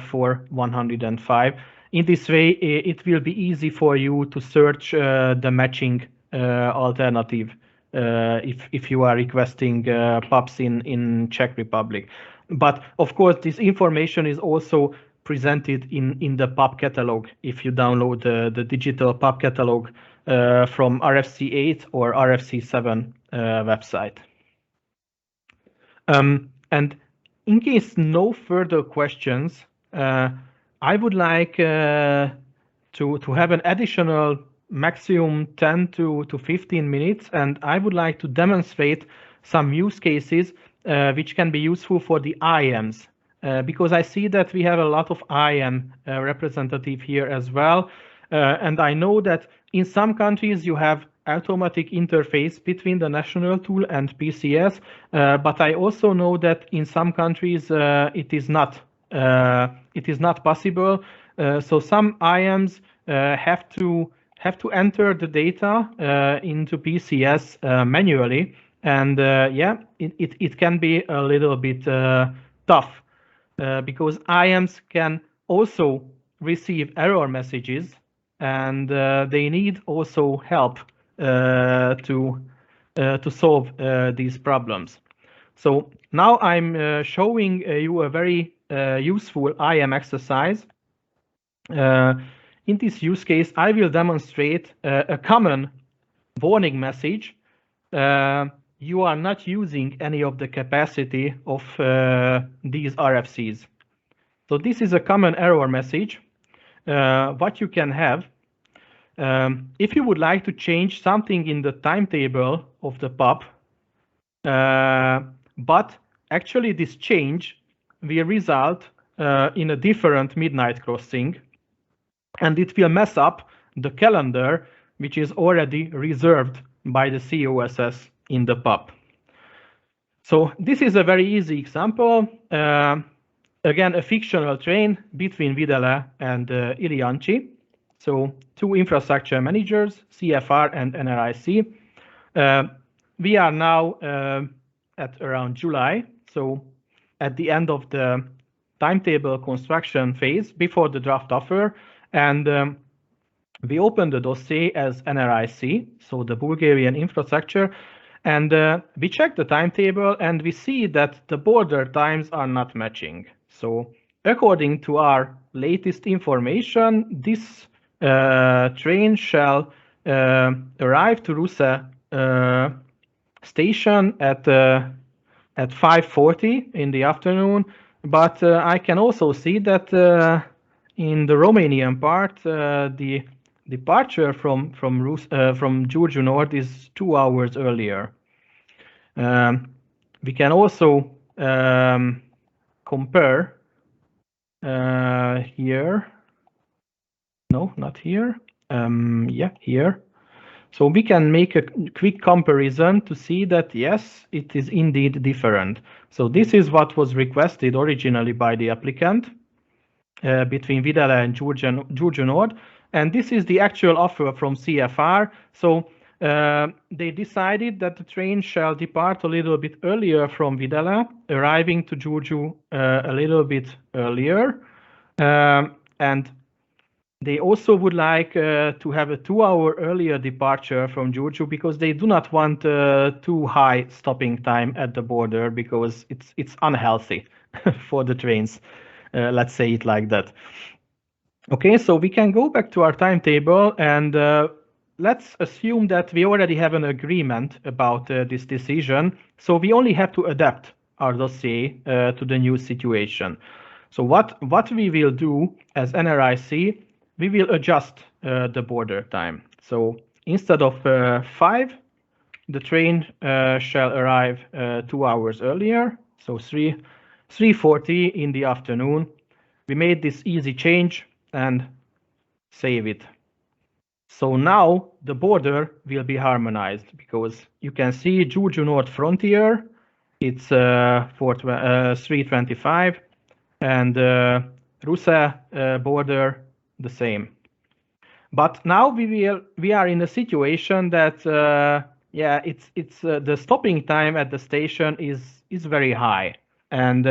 for 105. In this way, it will be easy for you to search the matching alternative if you are requesting PAPs in Czech Republic. But of course, this information is also presented in the PAP catalog if you download the digital PAP catalog from RFC 8 or RFC 7 website. And in case no further questions, I would like to have an additional maximum 10 to 15 minutes, and I would like to demonstrate some use cases which can be useful for the IMs, because I see that we have a lot of IM representative here as well, and I know that in some countries you have automatic interface between the national tool and PCS, but I also know that in some countries it is not possible. So some IAMs have to enter the data into PCS manually, and yeah, it can be a little bit tough because IAMs can also receive error messages, and they need also help to solve these problems. So now I'm showing you a very useful IAM exercise. In this use case, I will demonstrate a common warning message. You are not using any of the capacity of these RFCs. So this is a common error message. What you can have, if you would like to change something in the timetable of the PAP, but actually this change will result in a different midnight crossing, and it will mess up the calendar, which is already reserved by the COSS in the PAP. So this is a very easy example. Again, a fictional train between Videle and Ilianci. So two infrastructure managers, CFR and NRIC. We are now at around July, so at the end of the timetable construction phase before the draft offer, and we opened the dossier as NRIC, so the Bulgarian infrastructure, and we checked the timetable and we see that the border times are not matching. So according to our latest information, this train shall arrive to Russe station at 5:40 in the afternoon, but I can also see that in the Romanian part, the departure from Giurgiu Nord is 2 hours earlier. We can also compare here. No, not here. Yeah, here. So we can make a quick comparison to see that, yes, it is indeed different. So this is what was requested originally by the applicant between Videle and Giurgiu Nord. And this is the actual offer from CFR. So they decided that the train shall depart a little bit earlier from Videle, arriving to Giurgiu a little bit earlier. And they also would like to have a 2-hour earlier departure from Giurgiu because they do not want too high stopping time at the border because it's unhealthy for the trains. Let's say it like that. Okay, so we can go back to our timetable and let's assume that we already have an agreement about this decision. So we only have to adapt our dossier to the new situation. So what we will do as NRIC, we will adjust the border time. So instead of 5, the train shall arrive 2 hours earlier, so 3:40 in the afternoon. We made this easy change and save it. So now the border will be harmonized because you can see Giurgiu Nord frontier, it's 3:25, and Russe border the same. But now we are in a situation that yeah, it's the stopping time at the station is very high, and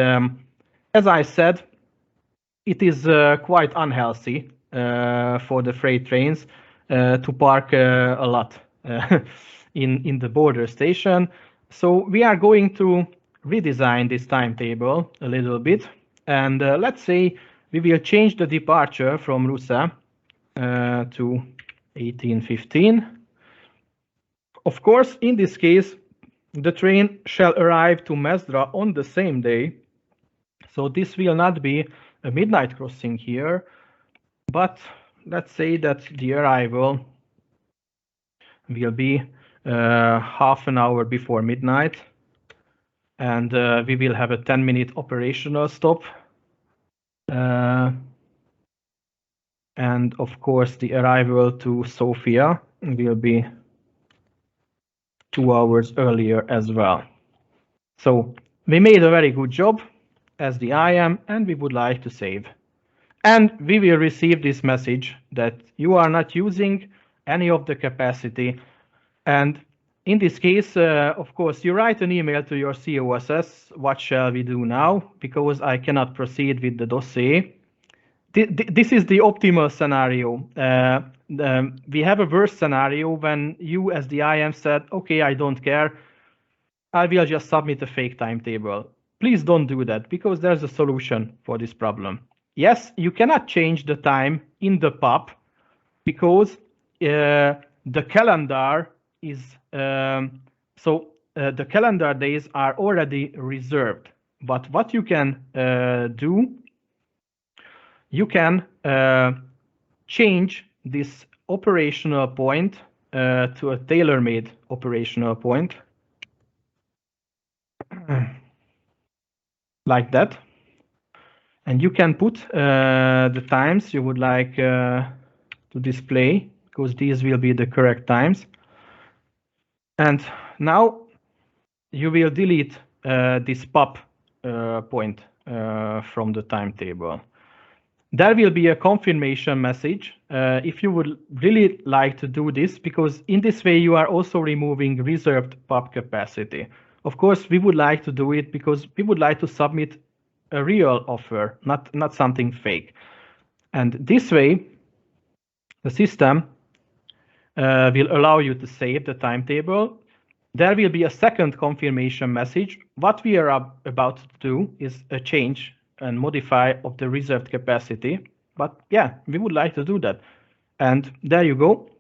as I said, it is quite unhealthy for the freight trains to park a lot in the border station. So we are going to redesign this timetable a little bit, and let's say we will change the departure from Russe to 18:15. Of course, in this case, the train shall arrive to Mezdra on the same day. So this will not be a midnight crossing here, but let's say that the arrival will be half an hour before midnight, and we will have a 10-minute operational stop. And of course, the arrival to Sofia will be 2 hours earlier as well. So we made a very good job as the IAM, and we would like to save. And we will receive this message that you are not using any of the capacity. And in this case, of course, you write an email to your COSS, what shall we do now? Because I cannot proceed with the dossier. This is the optimal scenario. We have a worse scenario when you as the IM said, okay, I don't care. I will just submit a fake timetable. Please don't do that because there's a solution for this problem. Yes, you cannot change the time in the PAP because the calendar is, the calendar days are already reserved. But what you can do, you can change this operational point to a tailor-made operational point. Like that. And you can put the times you would like to display, because these will be the correct times. And now you will delete this PAP point from the timetable. There will be a confirmation message if you would really like to do this, because in this way you are also removing reserved PAP capacity. Of course, we would like to do it because we would like to submit a real offer, not something fake. And this way, the system will allow you to save the timetable. There will be a second confirmation message. What we are about to do is a change and modify of the reserved capacity. But yeah, we would like to do that. And there you go.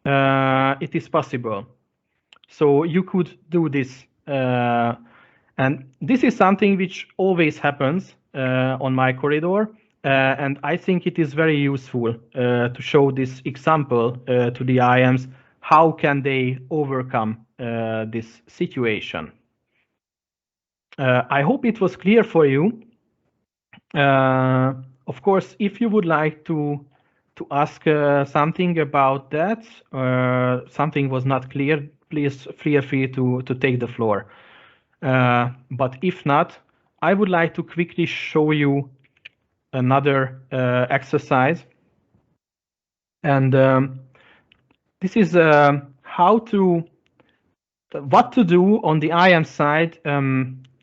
It is possible. So you could do this. And this is something which always happens on my corridor. And I think it is very useful to show this example to the IMs. How can they overcome this situation? I hope it was clear for you. Of course, if you would like to ask something about that, something was not clear, please feel free to take the floor. But if not, I would like to quickly show you another exercise. And this is what to do on the IM side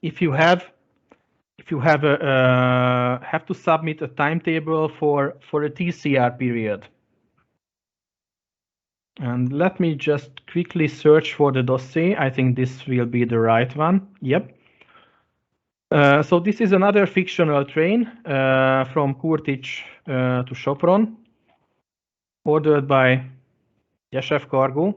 if you have to submit a timetable for a TCR period. And let me just quickly search for the dossier. I think this will be the right one. Yep. So this is another fictional train from Kurtic to Sopron, ordered by Geshev Cargo,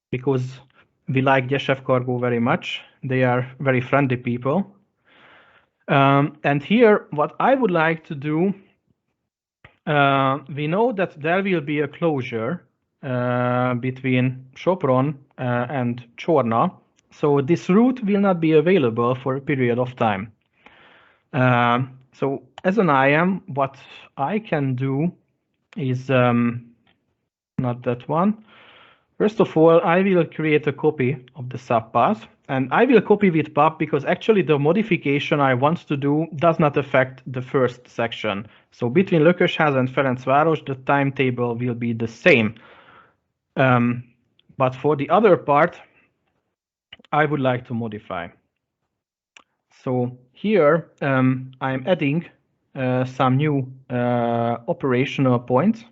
because we like Geshev Cargo very much. They are very friendly people. And here, what I would like to do, we know that there will be a closure between Sopron and Chorna. So this route will not be available for a period of time. So as an IM, what I can do is not that one. First of all, I will create a copy of the subpath, and I will copy with PAP because actually the modification I want to do does not affect the first section. So between Lökösháza and Ferencváros, the timetable will be the same. But for the other part, I would like to modify. So here I'm adding some new operational points.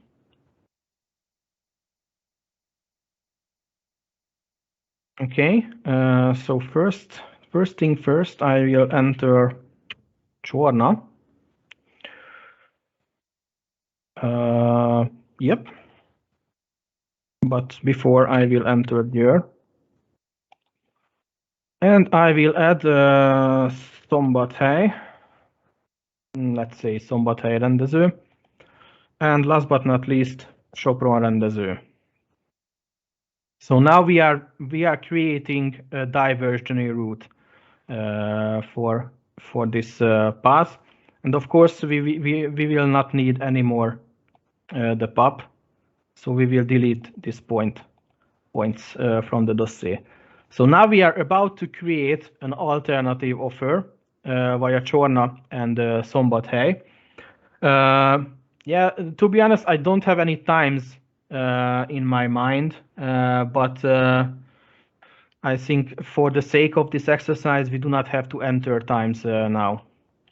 Okay, so first thing first, I will enter Chorna. Yep. But before I will enter there. And I will add Szombathely. Let's say Szombathely rendező. And last but not least, Sopron rendező. So now we are creating a diversionary route for this path, and of course we will not need anymore the PAP, so we will delete this point points from the dossier. So now we are about to create an alternative offer via Csorna and Szombathely. Yeah, to be honest, I don't have any times in my mind, but I think for the sake of this exercise, we do not have to enter times now.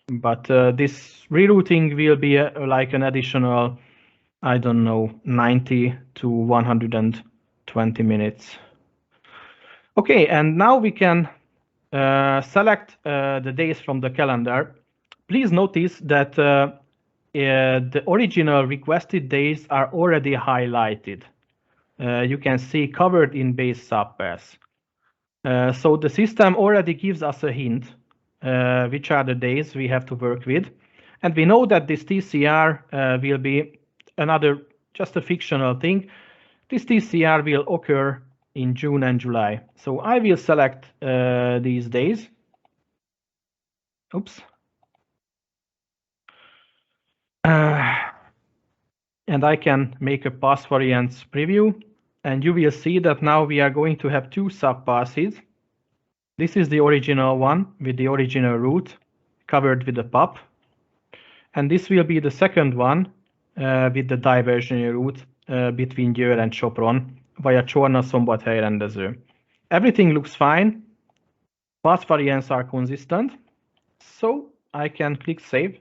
But this rerouting will be like an additional, I don't know, 90 to 120 minutes. Okay, and now we can select the days from the calendar. Please notice that the original requested days are already highlighted. You can see covered in base subpass. So the system already gives us a hint which are the days we have to work with. And we know that this TCR will be another, just a fictional thing. This TCR will occur in June and July. So I will select these days. Oops. And I can make a pass variants preview. And you will see that now we are going to have two subpasses. This is the original one with the original route covered with the PAP. And this will be the second one with the diversionary route between Győr and Sopron via Csorna, Szombathely, Rendező. Everything looks fine. Path variants are consistent. So I can click save.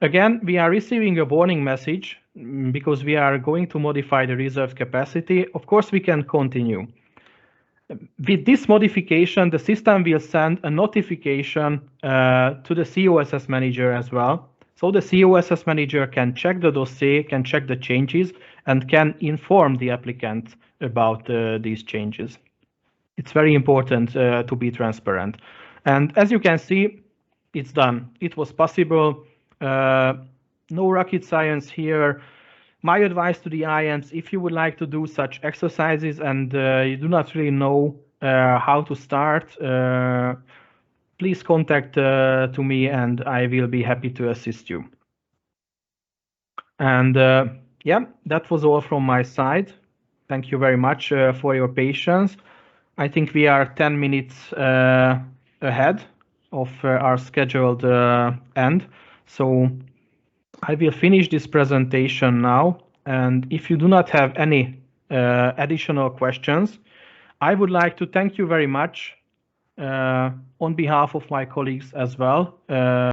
Again, we are receiving a warning message because we are going to modify the reserved capacity. Of course, we can continue. With this modification, the system will send a notification to the COSS manager as well. So the COSS manager can check the dossier, can check the changes, and can inform the applicant about these changes. It's very important to be transparent. And as you can see, it's done. It was possible. No rocket science here. My advice to the IMs, if you would like to do such exercises and you do not really know how to start, please contact to me and I will be happy to assist you. And yeah, that was all from my side. Thank you very much for your patience. I think we are 10 minutes ahead of our scheduled end. So I will finish this presentation now. And if you do not have any additional questions, I would like to thank you very much on behalf of my colleagues as well.